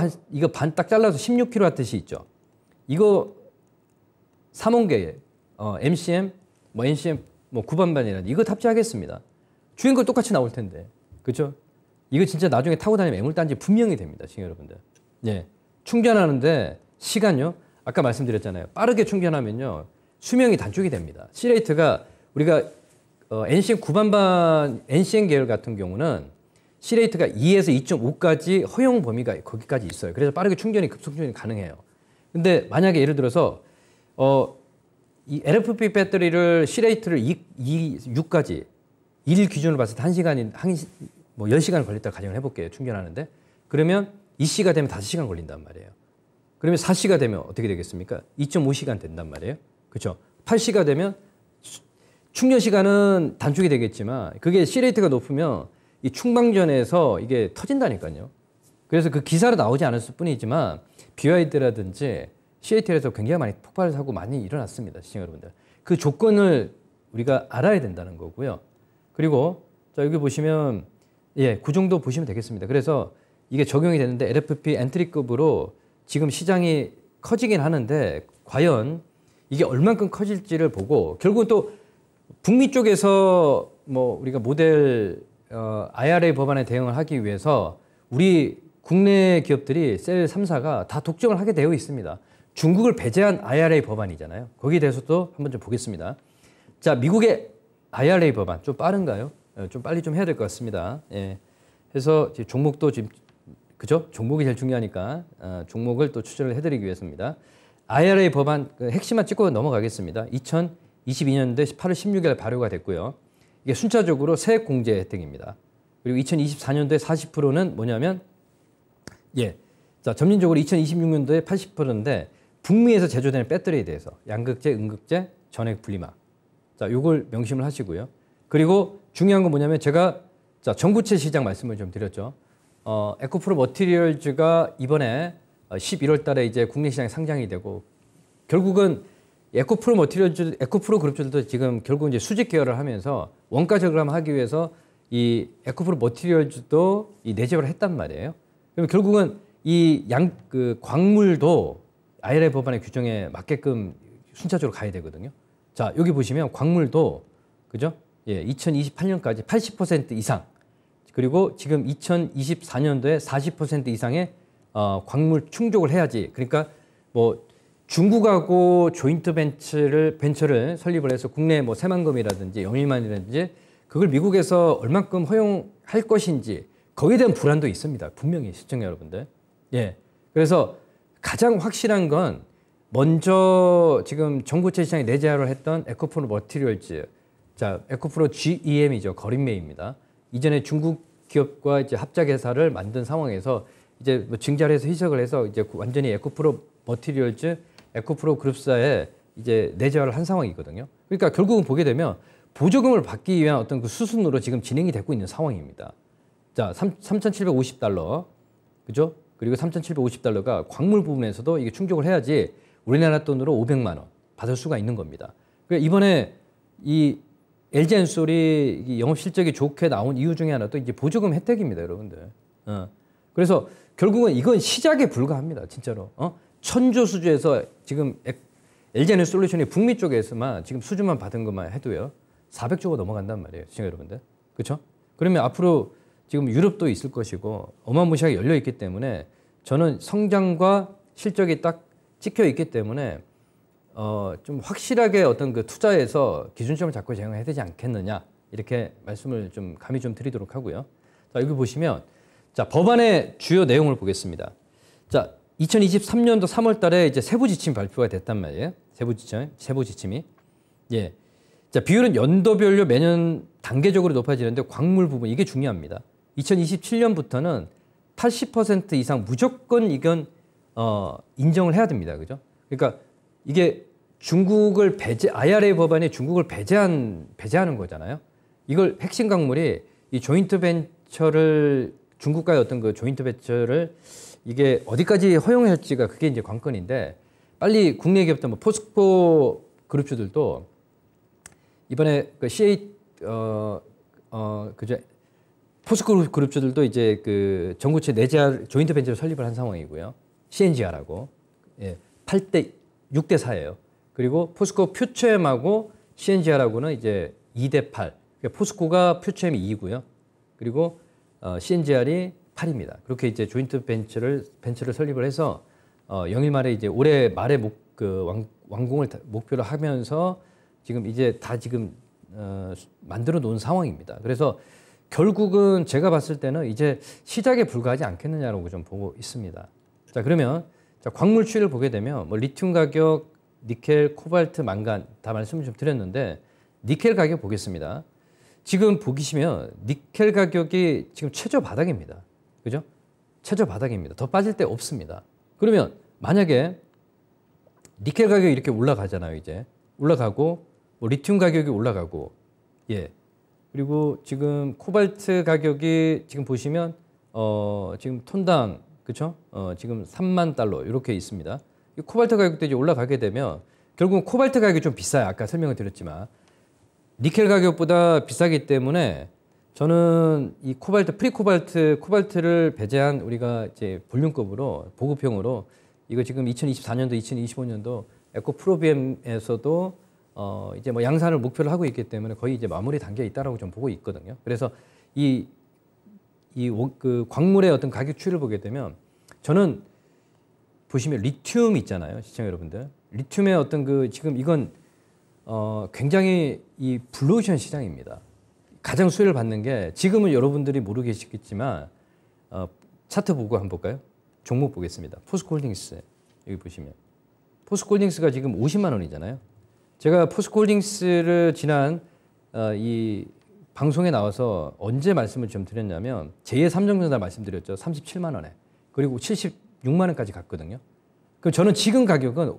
반 딱 잘라서 16kWh 있죠. 이거 3원계 MCM 뭐 NCM 뭐 9반반이라든지 이거 탑재하겠습니다. 주행거 똑같이 나올 텐데. 그렇죠? 이거 진짜 나중에 타고 다니면 애물단지 분명히 됩니다. 지금 여러분들. 예. 충전하는데 시간요. 아까 말씀드렸잖아요. 빠르게 충전하면요. 수명이 단축이 됩니다. C레이트가 우리가 NCM 9반반 NCM 계열 같은 경우는 C레이트가 2에서 2.5까지 허용 범위가 거기까지 있어요. 그래서 빠르게 급속 충전이 가능해요. 근데 만약에 예를 들어서 이 LFP 배터리를 C레이트를 6까지 일 기준으로 봤을 때 1시간인 뭐 10시간 걸렸다 가정을 해볼게요. 충전하는데 그러면 2C가 되면 5시간 걸린단 말이에요. 그러면 4C가 되면 어떻게 되겠습니까? 2.5시간 된단 말이에요. 그렇죠? 8C가 되면 충전 시간은 단축이 되겠지만 그게 C레이트가 높으면 이 충방전에서 이게 터진다니까요. 그래서 그 기사로 나오지 않았을 뿐이지만 BYD라든지 CATL에서 굉장히 많이 폭발 사고 많이 일어났습니다. 시청자 여러분들. 그 조건을 우리가 알아야 된다는 거고요. 그리고 자 여기 보시면 예, 그 정도 보시면 되겠습니다. 그래서 이게 적용이 되는데 LFP 엔트리급으로 지금 시장이 커지긴 하는데 과연 이게 얼만큼 커질지를 보고 결국은 또 북미 쪽에서 뭐 우리가 모델 IRA 법안에 대응을 하기 위해서 우리 국내 기업들이 셀 3사가 다 독점을 하게 되어 있습니다. 중국을 배제한 IRA 법안이잖아요. 거기에 대해서도 한번 좀 보겠습니다. 자, 미국의 IRA 법안 좀 빠른가요? 좀 빨리 좀 해야 될 것 같습니다. 예. 그래서 종목도 지금 그죠? 종목이 제일 중요하니까 종목을 또 추천을 해드리기 위해서입니다. IRA 법안 핵심만 찍고 넘어가겠습니다. 2022년도에 8월 16일 발효가 됐고요. 이게 순차적으로 세액 공제 혜택입니다. 그리고 2024년도에 40%는 뭐냐면 자, 점진적으로 2026년도에 80%인데 북미에서 제조되는 배터리에 대해서 양극재, 음극재, 전액 분리막. 자, 요걸 명심을 하시고요. 그리고 중요한 건 뭐냐면 제가 자, 전구체 시장 말씀을 좀 드렸죠. 에코프로 머티리얼즈가 이번에 11월 달에 이제 국내 시장에 상장이 되고 결국은 에코프로 머티리얼즈, 에코프로 그룹들도 지금 결국 이제 수직 계열을 하면서 원가 절감을 하기 위해서 이 에코프로 머티리얼즈도 이 내재화를 했단 말이에요. 그럼 결국은 이 그 광물도 IRA 법안의 규정에 맞게끔 순차적으로 가야 되거든요. 자, 여기 보시면 광물도 그죠? 예, 2028년까지 80% 이상 그리고 지금 2024년도에 40% 이상의 광물 충족을 해야지. 그러니까 뭐 중국하고 조인트 벤처를 설립을 해서 국내 뭐 새만금이라든지 영일만이라든지 그걸 미국에서 얼만큼 허용할 것인지 거기에 대한 불안도 있습니다. 분명히 시청자 여러분들. 예. 그래서 가장 확실한 건 먼저 지금 전구체 시장에 내재화를 했던 에코프로 머티리얼즈, 자 에코프로 GEM이죠. 거린매입니다. 이전에 중국 기업과 이제 합작회사를 만든 상황에서 이제 뭐 증자를 해서 희석을 해서 이제 완전히 에코프로 머티리얼즈, 에코프로 그룹사에 이제 내재화를 한 상황이거든요. 그러니까 결국은 보게 되면 보조금을 받기 위한 어떤 그 수순으로 지금 진행이 되고 있는 상황입니다. 자, 3,750달러, 그죠? 그리고 3,750달러가 광물 부분에서도 이게 충족을 해야지 우리나라 돈으로 500만 원 받을 수가 있는 겁니다. 그러니까 이번에 이 LG엔솔이 영업 실적이 좋게 나온 이유 중에 하나도 이제 보조금 혜택입니다, 여러분들. 그래서 결국은 이건 시작에 불과합니다, 진짜로. 천조 수주에서 지금 LG엔솔루션이 북미 쪽에서만 지금 수주만 받은 것만 해도요, 400조가 넘어간단 말이에요, 시청자 여러분들. 그렇죠? 그러면 앞으로 지금 유럽도 있을 것이고 어마무시하게 열려 있기 때문에 저는 성장과 실적이 딱 찍혀 있기 때문에 좀 확실하게 어떤 그 투자에서 기준점을 잡고 진행해야 되지 않겠느냐 이렇게 말씀을 좀 감히 좀 드리도록 하고요. 자, 여기 보시면 자, 법안의 주요 내용을 보겠습니다. 자, 2023년도 3월 달에 이제 세부 지침 발표가 됐단 말이에요. 세부 지침이. 예. 자, 비율은 연도별로 매년 단계적으로 높아지는데 광물 부분 이게 중요합니다. 2027년부터는 80% 이상 무조건 이건 인정을 해야 됩니다. 그죠? 그러니까 이게 중국을 IRA 법안이 중국을 배제하는 거잖아요. 이걸 핵심 광물이 이 조인트 벤처를 중국과의 어떤 그 조인트 벤처를 이게 어디까지 허용할지가 그게 이제 관건인데 빨리 국내 기업들 뭐 포스코 그룹주들도 이번에 그 CA 그죠? 포스코 그룹주들도 이제 그 전구체 내재화 조인트 벤처를 설립을 한 상황이고요. CNGR하고 6대 4예요. 그리고 포스코 퓨처엠하고 CNGR하고는 이제 2대 8. 그러니까 포스코가 퓨처엠이 2고요. 그리고 CNGR이 8입니다. 그렇게 이제 조인트 벤처를 설립을 해서 영일 말에 이제 올해 말에 완공을 목표로 하면서 지금 이제 다 지금 만들어 놓은 상황입니다. 그래서 결국은 제가 봤을 때는 이제 시작에 불과하지 않겠느냐라고 좀 보고 있습니다. 자, 그러면 자, 광물 추이를 보게 되면 뭐 리튬 가격, 니켈, 코발트, 망간 다 말씀을 좀 드렸는데 니켈 가격 보겠습니다. 지금 보시면 니켈 가격이 지금 최저 바닥입니다. 그죠? 최저 바닥입니다. 더 빠질 데 없습니다. 그러면 만약에 니켈 가격이 이렇게 올라가잖아요, 이제. 올라가고 뭐 리튬 가격이 올라가고 예. 그리고 지금 코발트 가격이 지금 보시면 지금 톤당 그렇죠? 지금 3만 달러 이렇게 있습니다. 이 코발트 가격도 이제 올라가게 되면 결국은 코발트 가격이 좀 비싸요. 아까 설명을 드렸지만 니켈 가격보다 비싸기 때문에 저는 이 코발트를 배제한 우리가 이제 볼륨급으로 보급형으로 이거 지금 2024년도, 2025년도 에코프로비엠에서도 이제 뭐 양산을 목표로 하고 있기 때문에 거의 이제 마무리 단계에 있다라고 좀 보고 있거든요. 그래서 이 그 광물의 어떤 가격 추이를 보게 되면 저는 보시면 리튬 있잖아요, 시청자 여러분들. 리튬의 어떤 그 지금 이건 굉장히 이 블루오션 시장입니다. 가장 수혜를 받는 게 지금은 여러분들이 모르고 계시겠지만 차트 보고 한번 볼까요? 종목 보겠습니다. 포스코홀딩스 여기 보시면 포스코홀딩스가 지금 50만 원이잖아요. 제가 포스코홀딩스를 지난 이 방송에 나와서 언제 말씀을 좀 드렸냐면 제2의 삼성전자 말씀드렸죠. 37만 원에. 그리고 76만 원까지 갔거든요. 그럼 저는 지금 가격은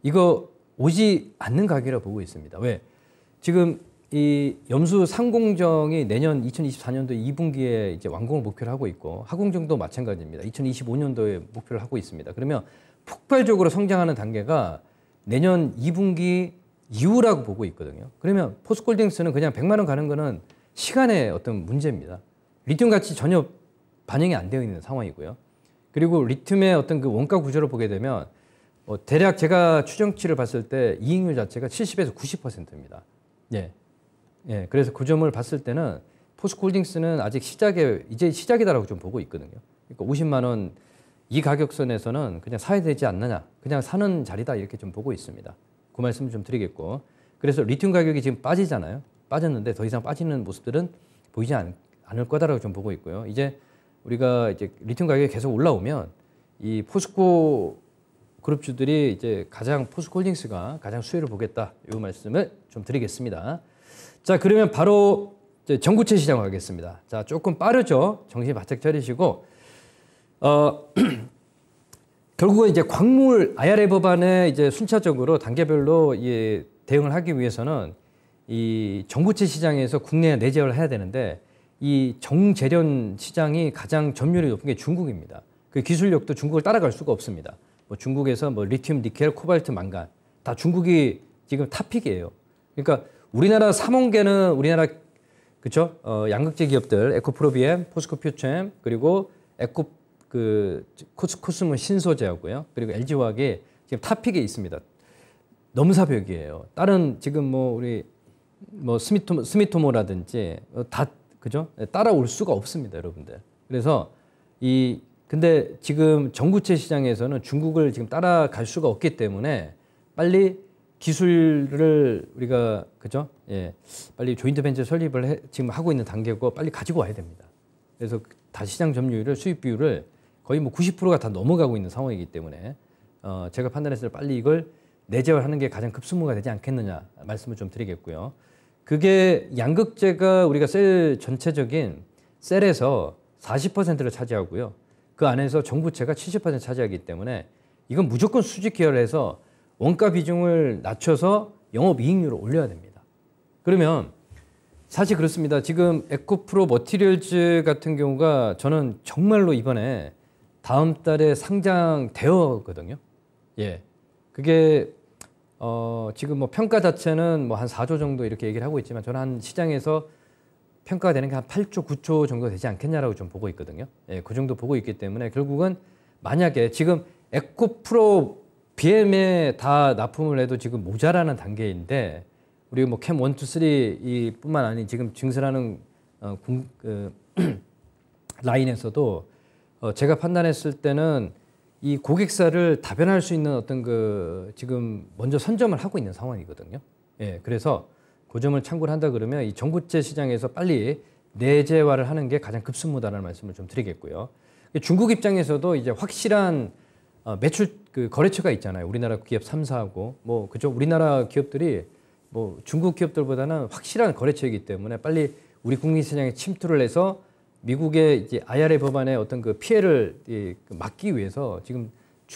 이거 오지 않는 가격이라고 보고 있습니다. 왜? 지금 이 염수 상공정이 내년 2024년도 2분기에 이제 완공을 목표를 하고 있고 하공정도 마찬가지입니다. 2025년도에 목표를 하고 있습니다. 그러면 폭발적으로 성장하는 단계가 내년 2분기 이후라고 보고 있거든요. 그러면 포스코홀딩스는 그냥 100만 원 가는 거는 시간의 어떤 문제입니다. 리튬 가치 전혀 반영이 안 되어 있는 상황이고요. 그리고 리튬의 어떤 그 원가 구조를 보게 되면 대략 제가 추정치를 봤을 때 이익률 자체가 70에서 90%입니다. 예. 예. 그래서 그 점을 봤을 때는 포스코홀딩스는 아직 이제 시작이다라고 좀 보고 있거든요. 그러니까 50만 원 이 가격선에서는 그냥 사야 되지 않느냐. 그냥 사는 자리다 이렇게 좀 보고 있습니다. 그 말씀을 좀 드리겠고. 그래서 리튬 가격이 지금 빠지잖아요. 빠졌는데 더 이상 빠지는 모습들은 보이지 않을 거다라고 좀 보고 있고요. 이제 우리가 이제 리튬 가격이 계속 올라오면 이 포스코 그룹주들이 이제 포스코홀딩스가 가장 수혜를 보겠다. 이 말씀을 좀 드리겠습니다. 자, 그러면 바로 이제 전구체 시장 가겠습니다. 자, 조금 빠르죠. 정신 바짝 차리시고 결국은 이제 광물 IRA 법안에 이제 순차적으로 단계별로 대응을 하기 위해서는 이 전구체 시장에서 국내에 내재를 해야 되는데 이 정제련 시장이 가장 점유율이 높은 게 중국입니다. 그 기술력도 중국을 따라갈 수가 없습니다. 뭐 중국에서 뭐 리튬, 니켈, 코발트, 망간 다 중국이 지금 탑픽이에요. 그러니까 우리나라 3원계는 우리나라 그렇죠? 양극재 기업들 에코프로비엠, 포스코퓨처엠 그리고 코스모 신소재하고요. 그리고 LG화학이 지금 탑픽에 있습니다. 넘사벽이에요. 다른 지금 뭐 우리 뭐 스미토모라든지 다 그죠? 따라올 수가 없습니다, 여러분들. 그래서 근데 지금 전구체 시장에서는 중국을 지금 따라갈 수가 없기 때문에 빨리 기술을 우리가 그죠? 예, 빨리 조인트 벤처 설립을 지금 하고 있는 단계고 빨리 가지고 와야 됩니다. 그래서 다 시장 점유율을 수입 비율을 거의 뭐 90%가 다 넘어가고 있는 상황이기 때문에 제가 판단했을 때 빨리 이걸 내재화하는 게 가장 급수무가 되지 않겠느냐 말씀을 좀 드리겠고요. 그게 양극재가 우리가 전체적인 셀에서 40%를 차지하고요. 그 안에서 전구체가 70% 차지하기 때문에 이건 무조건 수직 계열해서 원가 비중을 낮춰서 영업이익률을 올려야 됩니다. 그러면 사실 그렇습니다. 지금 에코프로 머티리얼즈 같은 경우가 저는 정말로 이번에 다음 달에 상장되었거든요. 예. 그게 지금 뭐 평가 자체는 뭐 한 4조 정도 이렇게 얘기를 하고 있지만 저는 한 시장에서 평가가 되는 게 한 8조, 9조 정도 되지 않겠냐라고 좀 보고 있거든요. 예, 그 정도 보고 있기 때문에 결국은 만약에 지금 에코프로 BM에 다 납품을 해도 지금 모자라는 단계인데 우리 뭐 캠 1, 2, 3 이뿐만 아니 지금 증설하는 라인에서도 제가 판단했을 때는 이 고객사를 다변할 수 있는 어떤 지금 먼저 선점을 하고 있는 상황이거든요. 예, 그래서 그 점을 참고를 한다 그러면 이 전구체 시장에서 빨리 내재화를 하는 게 가장 급선무다라는 말씀을 좀 드리겠고요. 중국 입장에서도 이제 확실한 매출 거래처가 있잖아요. 우리나라 기업 3사하고 뭐 그죠? 우리나라 기업들이 뭐 중국 기업들보다는 확실한 거래처이기 때문에 빨리 우리 국내 시장에 침투를 해서 미국의 이제 IRA 법안의 어떤 그 피해를 막기 위해서 지금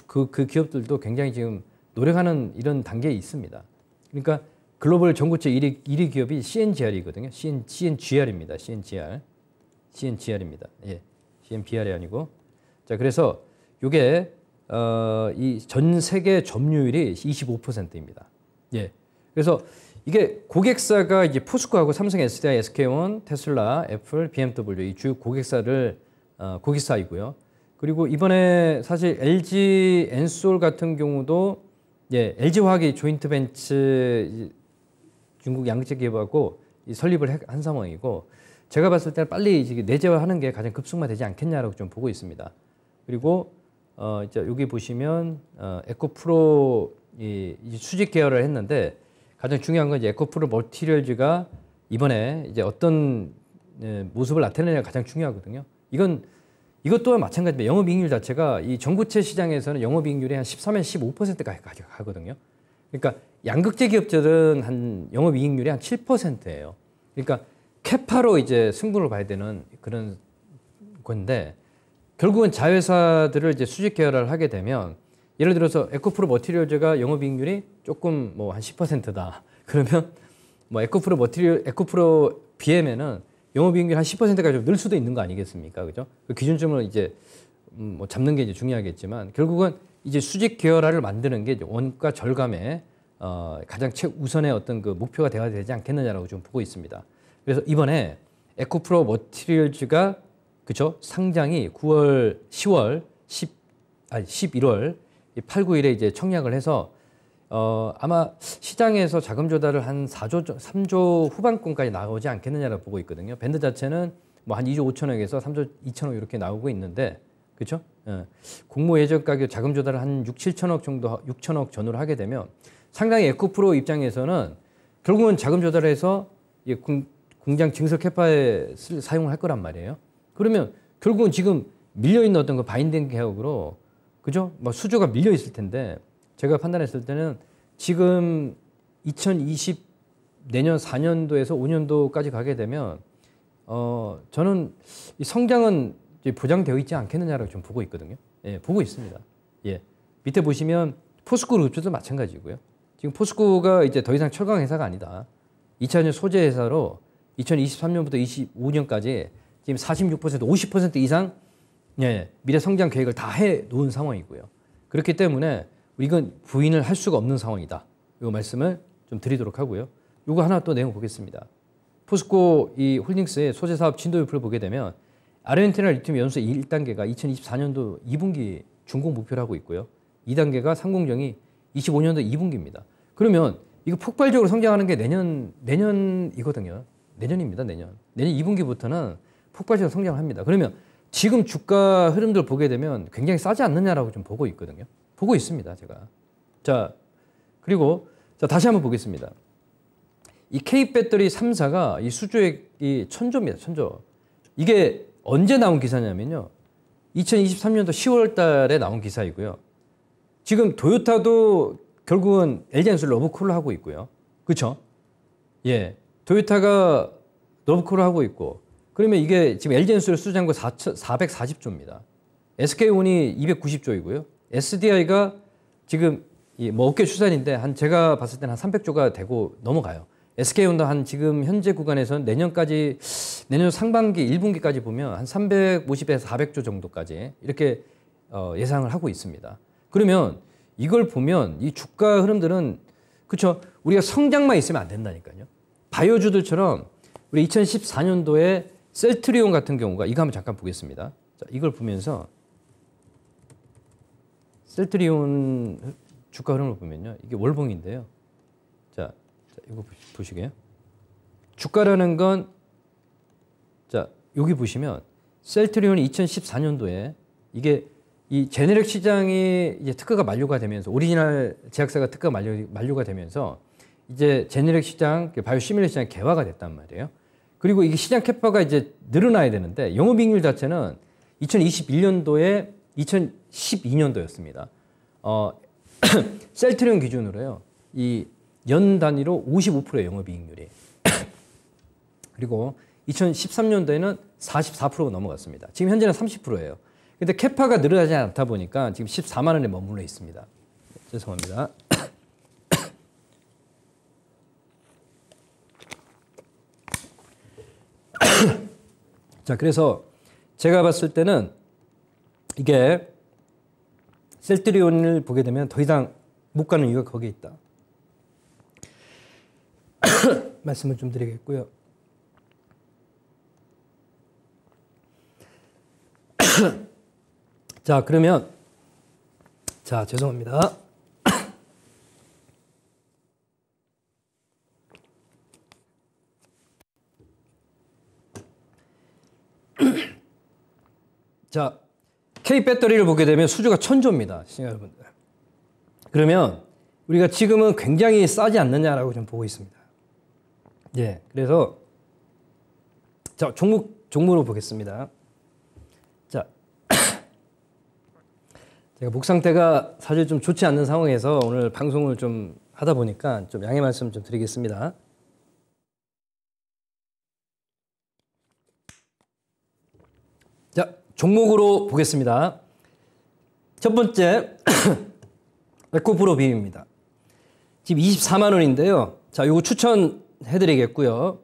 그 기업들도 굉장히 지금 노력하는 이런 단계에 있습니다. 그러니까 글로벌 전구체 1위 기업이 CNGR이거든요. CNGR입니다. CNGR입니다. 예, CNBR이 아니고. 자, 그래서 이게 이 전 세계 점유율이 25%입니다. 예, 그래서 이게 고객사가 이제 포스코하고 삼성, SDI, SK온, 테슬라, 애플, BMW 이 주요 고객사이고요. 그리고 이번에 사실 LG 엔솔 같은 경우도 예, LG화학이 조인트 벤처 중국 양극재 기업하고 설립을 한 상황이고 제가 봤을 때는 빨리 이제 내재화하는 게 가장 급속화되지 않겠냐라고 좀 보고 있습니다. 그리고 이제 여기 보시면 에코프로 이 수직 계열을 했는데 가장 중요한 건 이제 에코프로 머티리얼즈가 이번에 이제 어떤 모습을 나타내느냐가 가장 중요하거든요. 이것 또한 마찬가지입니다. 영업이익률 자체가 이 전고체 시장에서는 영업이익률이 한 13에서 15%까지 가거든요. 그러니까 양극재 기업들은 한 영업이익률이 한 7%예요. 그러니까 캐파로 이제 승부를 봐야 되는 그런 건데 결국은 자회사들을 이제 수직 계열화를 하게 되면 예를 들어서 에코프로 머티리얼즈가 영업이익률이 조금 뭐 한 10%다. 그러면 뭐 에코프로 BM에는 영업이익률 한 10%까지 좀 늘 수도 있는 거 아니겠습니까? 그죠? 그 기준점을 이제 뭐 잡는 게 이제 중요하겠지만 결국은 이제 수직 계열화를 만드는 게 원가 절감에 가장 최우선의 어떤 그 목표가 되어야 되지 않겠느냐라고 좀 보고 있습니다. 그래서 이번에 에코프로 머티리얼즈가 그죠? 상장이 11월 8, 9일에 이제 청약을 해서 아마 시장에서 자금 조달을 한 3조 후반권까지 나오지 않겠느냐라고 보고 있거든요. 밴드 자체는 뭐 한 2조 5천억에서 3조 2천억 이렇게 나오고 있는데, 그렇죠? 공모 예정 가격 자금 조달을 한 6, 7천억 정도, 6천억 전후로 하게 되면 상당히 에코프로 입장에서는 결국은 자금 조달해서 공장 증설 캐파에 사용을 할 거란 말이에요. 그러면 결국은 지금 밀려 있는 어떤 그 바인딩 계약으로, 그죠? 뭐 수주가 밀려 있을 텐데. 제가 판단했을 때는 지금 2020 내년 4년도에서 5년도까지 가게 되면 저는 이 성장은 보장되어 있지 않겠느냐라고 좀 보고 있거든요. 예, 보고 있습니다. 예, 밑에 보시면 포스코 그룹도 마찬가지고요. 지금 포스코가 이제 더 이상 철강 회사가 아니다. 2차전지 소재 회사로 2023년부터 25년까지 지금 46%, 50% 이상 미래 성장 계획을 다 해 놓은 상황이고요. 그렇기 때문에 이건 부인을 할 수가 없는 상황이다. 이 말씀을 좀 드리도록 하고요. 이거 하나 또 내용 보겠습니다. 포스코 이 홀딩스의 소재 사업 진도 유표를 보게 되면 아르헨티나 리튬 연수 1단계가 2024년도 2분기 준공 목표를 하고 있고요. 2단계가 상공정이 25년도 2분기입니다. 그러면 이거 폭발적으로 성장하는 게 내년이거든요. 내년입니다. 내년 2분기부터는 폭발적으로 성장을 합니다. 그러면 지금 주가 흐름들 보게 되면 굉장히 싸지 않느냐라고 좀 보고 있거든요. 보고 있습니다, 제가. 자, 그리고 자, 다시 한번 보겠습니다. 이 K배터리 3사가 이 수주액이 1000조입니다, 1000조. 이게 언제 나온 기사냐면요. 2023년도 10월 달에 나온 기사이고요. 지금 도요타도 결국은 LG엔솔 러브콜을 하고 있고요. 그렇죠? 예. 도요타가 러브콜을 하고 있고 그러면 이게 지금 LG엔솔 수주잔고 440조입니다. SK온이 290조이고요. SDI가 지금 뭐 어깨 추산인데 제가 봤을 때는 한 300조가 되고 넘어가요. SK온도 한 지금 현재 구간에서는 내년 상반기 1분기까지 보면 한 350에서 400조 정도까지 이렇게 예상을 하고 있습니다. 그러면 이걸 보면 이 주가 흐름들은 그렇죠. 우리가 성장만 있으면 안 된다니까요. 바이오주들처럼 우리 2014년도에 셀트리온 같은 경우가 이거 한번 잠깐 보겠습니다. 자, 이걸 보면서 셀트리온 주가 흐름을 보면요. 이게 월봉인데요. 자, 이거 보시게요. 주가라는 건 자, 여기 보시면 셀트리온이 2014년도에 이게 이 제네릭 시장이 이제 특허가 만료가 되면서 오리지널 제약사가 특허가 만료가 되면서 이제 제네릭 시장, 바이오 시밀러 시장이 개화가 됐단 말이에요. 그리고 이게 시장 캐파가 이제 늘어나야 되는데 영업이익률 자체는 2021년도에 2012년도였습니다. 셀트리온 기준으로요. 이 연 단위로 55%의 영업이익률이. 그리고 2013년도에는 44%가 넘어갔습니다. 지금 현재는 30%예요. 근데 캐파가 늘어나지 않다 보니까 지금 14만 원에 머물러 있습니다. 죄송합니다. 자, 그래서 제가 봤을 때는 이게 셀트리온을 보게 되면 더 이상 못 가는 이유가 거기에 있다. 말씀을 좀 드리겠고요. 자, 그러면 자, 죄송합니다. 자, K 배터리를 보게 되면 수주가 1000조입니다. 시청자 여러분들. 그러면 우리가 지금은 굉장히 싸지 않느냐라고 좀 보고 있습니다. 예, 그래서 자, 종목으로 보겠습니다. 자, 제가 목 상태가 사실 좀 좋지 않는 상황에서 오늘 방송을 좀 하다 보니까 좀 양해 말씀 좀 드리겠습니다. 자, 종목으로 보겠습니다. 첫 번째 에코프로 빔입니다. 지금 24만 원인데요. 자, 요거 추천해 드리겠고요.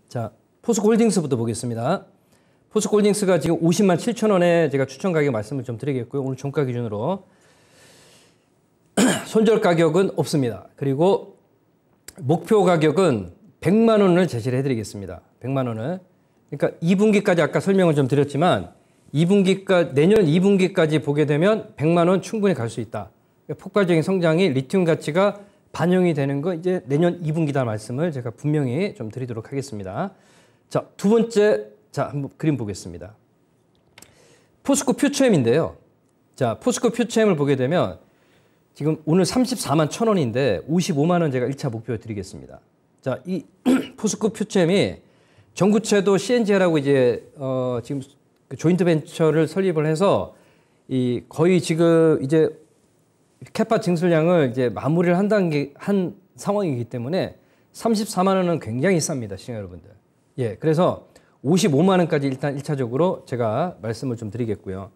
자, 포스코홀딩스부터 보겠습니다. 포스코홀딩스가 지금 50만 7천 원에 제가 추천 가격 말씀을 좀 드리겠고요. 오늘 종가 기준으로 손절 가격은 없습니다. 그리고 목표 가격은 100만 원을 제시를 해드리겠습니다. 100만 원을. 그러니까 2분기까지 아까 설명을 좀 드렸지만 2분기까지 내년 2분기까지 보게 되면 100만 원 충분히 갈 수 있다. 폭발적인 성장이 리튬 가치가 반영이 되는 거 이제 내년 2분기다 말씀을 제가 분명히 좀 드리도록 하겠습니다. 자, 두 번째, 자, 한번 그림 보겠습니다. 포스코 퓨처엠인데요. 자, 포스코 퓨처엠을 보게 되면 지금 오늘 34만 1천 원인데 55만 원 제가 1차 목표 드리겠습니다. 자, 이 포스코 퓨처엠이 전구체도 CNG라고 이제 지금 그 조인트 벤처를 설립을 해서 이 거의 지금 이제 캐파 증설량을 이제 마무리를 한 상황이기 때문에 34만 원은 굉장히 쌉니다, 시청자 여러분들. 예, 그래서 55만 원까지 일단 1차적으로 제가 말씀을 좀 드리겠고요.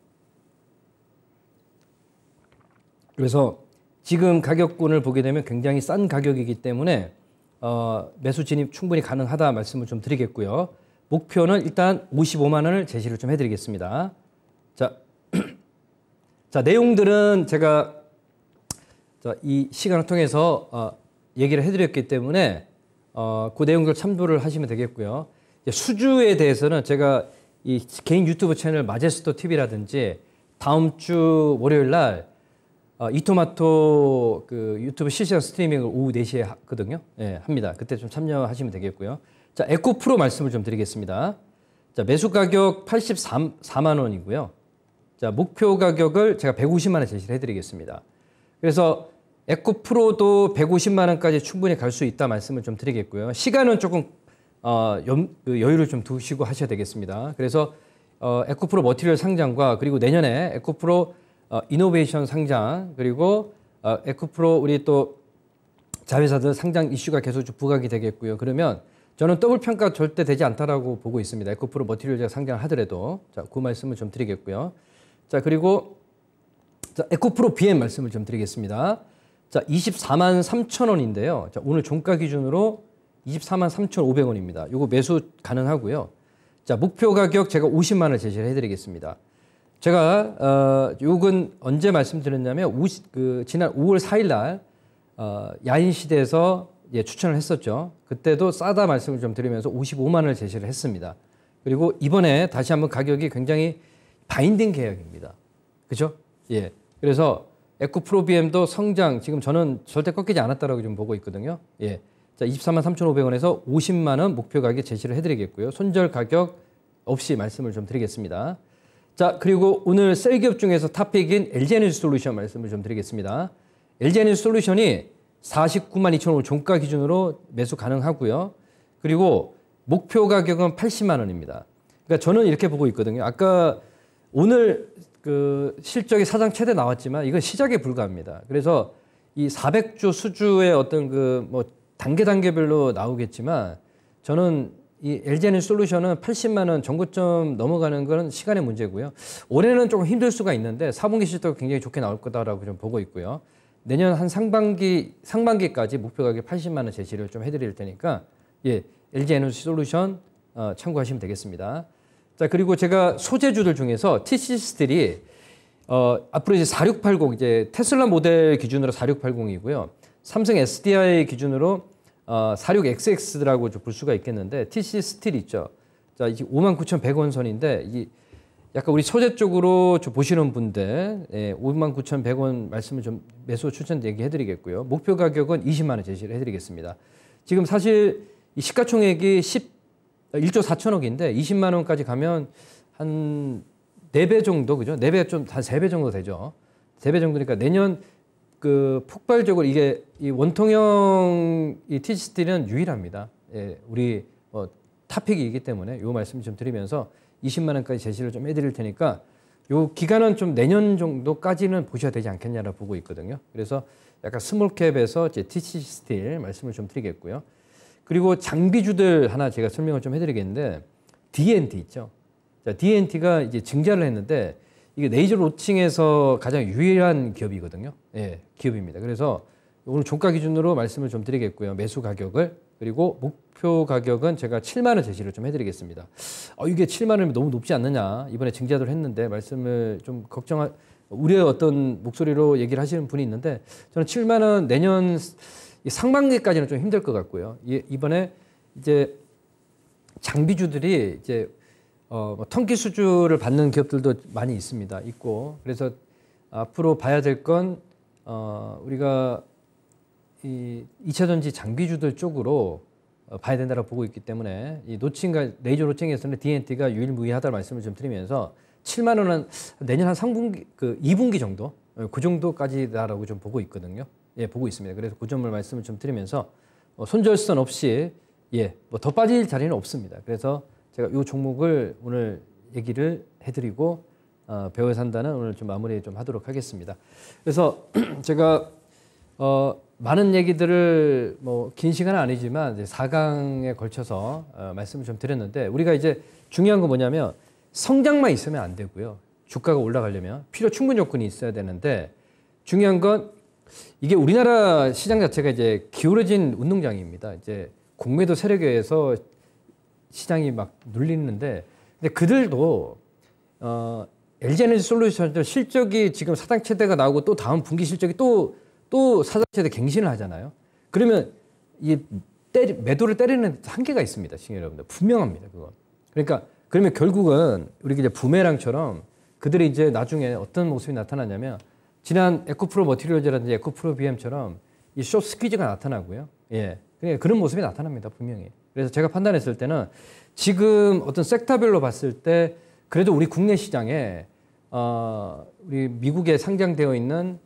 그래서 지금 가격권을 보게 되면 굉장히 싼 가격이기 때문에 매수 진입 충분히 가능하다 말씀을 좀 드리겠고요. 목표는 일단 55만 원을 제시를 좀 해드리겠습니다. 자, 자, 내용들은 제가 자, 이 시간을 통해서 얘기를 해드렸기 때문에 그 내용들 참조를 하시면 되겠고요. 수주에 대해서는 제가 이 개인 유튜브 채널 마제스터 TV라든지 다음 주 월요일 날 이토마토 그 유튜브 실시간 스트리밍을 오후 4시에 하거든요. 예, 합니다. 그때 좀 참여하시면 되겠고요. 자, 에코프로 말씀을 좀 드리겠습니다. 자, 매수 가격 84만 원이고요. 자, 목표 가격을 제가 150만 원 제시를 해드리겠습니다. 그래서 에코프로도 150만 원까지 충분히 갈 수 있다 말씀을 좀 드리겠고요. 시간은 조금 여유를 좀 두시고 하셔야 되겠습니다. 그래서 에코프로 머티리얼 상장과 그리고 내년에 에코프로 이노베이션 상장 그리고 에코프로 우리 또 자회사들 상장 이슈가 계속 좀 부각이 되겠고요. 그러면 저는 더블 평가 절대 되지 않다라고 보고 있습니다. 에코프로 머티리얼 상장을 하더라도 자, 그 말씀을 좀 드리겠고요. 자, 그리고 자, 에코프로 BM 말씀을 좀 드리겠습니다. 자, 24만 3천 원인데요. 자, 오늘 종가 기준으로 24만 3,500원입니다. 요거 매수 가능하고요. 자, 목표 가격 제가 50만 원을 제시를 해드리겠습니다. 제가 요건 언제 말씀드렸냐면 지난 5월 4일 날 야인 시대에서 예, 추천을 했었죠. 그때도 싸다 말씀을 좀 드리면서 55만 원을 제시를 했습니다. 그리고 이번에 다시 한번 가격이 굉장히 바인딩 계약입니다. 그죠? 예. 그래서 에코프로 BM도 성장 지금 저는 절대 꺾이지 않았다라고 좀 보고 있거든요. 예. 자, 24만 3,500원에서 50만 원 목표 가격 제시를 해드리겠고요. 손절 가격 없이 말씀을 좀 드리겠습니다. 자, 그리고 오늘 셀기업 중에서 탑픽인 LG에너지솔루션 말씀을 좀 드리겠습니다. LG에너지솔루션이 49만 2천 원 종가 기준으로 매수 가능하고요. 그리고 목표 가격은 80만 원입니다. 그러니까 저는 이렇게 보고 있거든요. 아까 오늘 그 실적이 사상 최대 나왔지만 이건 시작에 불과합니다. 그래서 이 400조 수주의 어떤 그 뭐 단계별로 나오겠지만 저는 이 LG에너지솔루션은 80만 원 정고점 넘어가는 건 시간의 문제고요. 올해는 조금 힘들 수가 있는데 4분기 실적 굉장히 좋게 나올 거다라고 좀 보고 있고요. 내년 한 상반기까지 목표 가격 80만 원 제시를 좀 해드릴 테니까 예, LG에너지솔루션 참고하시면 되겠습니다. 자, 그리고 제가 소재주들 중에서 TC스틸이 앞으로 이제 4680 이제 테슬라 모델 기준으로 4680이고요. 삼성 SDI 기준으로 46XX라고 볼 수가 있겠는데 TC스틸 있죠. 자, 이제 59,100원 선인데 이 약간 우리 소재 쪽으로 좀 보시는 분들 59,100원 말씀을 좀 매수 추천 얘기해드리겠고요. 목표 가격은 20만 원 제시를 해드리겠습니다. 지금 사실 이 시가총액이 1조 4천억인데 20만 원까지 가면 한 4배 정도, 그죠? 4배 좀 한 3배 정도 되죠. 3배 정도니까 내년 그 폭발적으로 이게 이 원통형 이 TC스틸은 유일합니다. 예, 우리 탑픽이기 때문에 요 말씀 좀 드리면서 20만 원까지 제시를 좀 해드릴 테니까 요 기간은 좀 내년 정도까지는 보셔야 되지 않겠냐라고 보고 있거든요. 그래서 약간 스몰캡에서 이제 TC스틸 말씀을 좀 드리겠고요. 그리고 장비주들 하나 제가 설명을 좀 해드리겠는데 D&T 있죠. 자, D&T가 이제 증자를 했는데 이게 레이저 로칭에서 가장 유일한 기업이거든요. 예, 기업입니다. 그래서 오늘 종가 기준으로 말씀을 좀 드리겠고요. 매수 가격을 그리고 목표 가격은 제가 7만 원 제시를 좀 해드리겠습니다. 이게 7만 원이면 너무 높지 않느냐 이번에 증자를 했는데 말씀을 좀 우려의 어떤 목소리로 얘기를 하시는 분이 있는데 저는 7만 원 내년 상반기까지는 좀 힘들 것 같고요. 이번에 이제 장비주들이 이제 턴키 수주를 받는 기업들도 많이 있고 그래서 앞으로 봐야 될 건 우리가 이 2차 전지 장비주들 쪽으로 봐야 된다고 보고 있기 때문에 이 노칭과 레이저 노칭에서는 D&T가 유일무이하다는 말씀을 좀 드리면서 7만 원은 내년 한 상분기 2분기 정도 그 정도까지다라고 좀 보고 있거든요. 예, 보고 있습니다. 그래서 그 점을 말씀을 좀 드리면서 손절선 없이 더 빠질 자리는 없습니다. 그래서 제가 이 종목을 오늘 얘기를 해드리고 배워 산다는 오늘 좀 마무리 좀 하도록 하겠습니다. 그래서 제가 많은 얘기들을 긴 시간은 아니지만 이제 4강에 걸쳐서 말씀을 좀 드렸는데 우리가 이제 중요한 건 뭐냐면 성장만 있으면 안 되고요. 주가가 올라가려면 필요 충분 요건이 있어야 되는데 중요한 건 이게 우리나라 시장 자체가 이제 기울어진 운동장입니다. 이제 공매도 세력에 의해서 시장이 막 눌리는데 근데 그들도 LG에너지 솔루션도 실적이 지금 사상 최대가 나오고 또 다음 분기 실적이 또 사상 최대 갱신을 하잖아요. 그러면 이 매도를 때리는 한계가 있습니다, 시청자 여러분들. 분명합니다, 그건. 그러니까 그러면 결국은 우리 이제 부메랑처럼 그들이 이제 나중에 어떤 모습이 나타나냐면 지난 에코프로 머티리얼즈라든지 에코프로 BM처럼 이 숏 스퀴즈가 나타나고요. 예, 그런 모습이 나타납니다, 분명히. 그래서 제가 판단했을 때는 지금 어떤 섹터별로 봤을 때 그래도 우리 국내 시장에 우리 미국에 상장되어 있는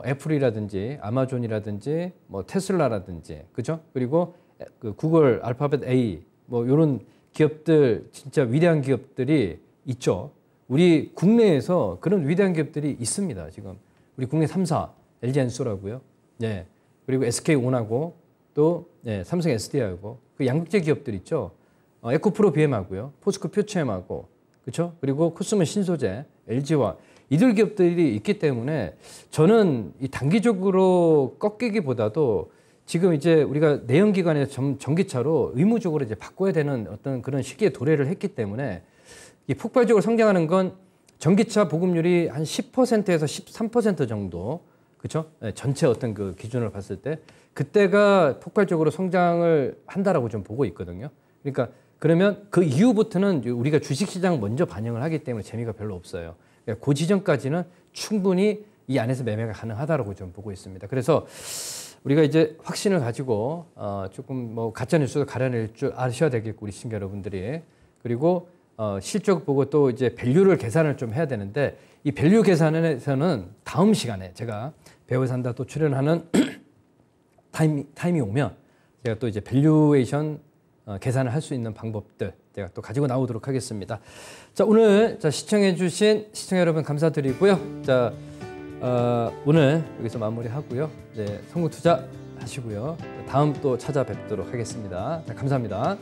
애플이라든지 아마존이라든지 테슬라라든지 그죠? 그리고 그 구글, 알파벳 A 이런 기업들 진짜 위대한 기업들이 있죠. 우리 국내에서 그런 위대한 기업들이 있습니다. 지금 우리 국내 3사 LG엔소라고요. 네. 그리고 SK온하고 또 삼성 SDI하고 그 양극재 기업들 있죠. 에코프로 BM하고요. 포스코 퓨처엠하고 그렇죠? 그리고 코스모 신소재, LG와 이들 기업들이 있기 때문에 저는 이 단기적으로 꺾이기보다도 지금 이제 우리가 내연기관에서 전기차로 의무적으로 이제 바꿔야 되는 어떤 그런 시기에 도래를 했기 때문에 이 폭발적으로 성장하는 건 전기차 보급률이 한 10%에서 13% 정도 그렇죠? 전체 어떤 그 기준을 봤을 때 그때가 폭발적으로 성장을 한다라고 좀 보고 있거든요. 그러니까 그러면 그 이후부터는 우리가 주식시장 먼저 반영을 하기 때문에 재미가 별로 없어요. 그러니까 그 지점까지는 충분히 이 안에서 매매가 가능하다라고 좀 보고 있습니다. 그래서 우리가 이제 확신을 가지고 조금 가짜 뉴스가 가려낼 줄 아셔야 되겠고 우리 시청자 여러분들이 그리고 실적 보고 또 이제 밸류를 계산을 좀 해야 되는데 이 밸류 계산에서는 다음 시간에 제가 배워 산다 또 출연하는 타임이 오면 제가 또 이제 밸류에이션 계산을 할 수 있는 방법들 제가 또 가지고 나오도록 하겠습니다. 자, 오늘 시청해주신 시청자 여러분 감사드리고요. 자, 오늘 여기서 마무리하고요. 네, 성공 투자 하시고요. 다음 또 찾아뵙도록 하겠습니다. 자, 감사합니다.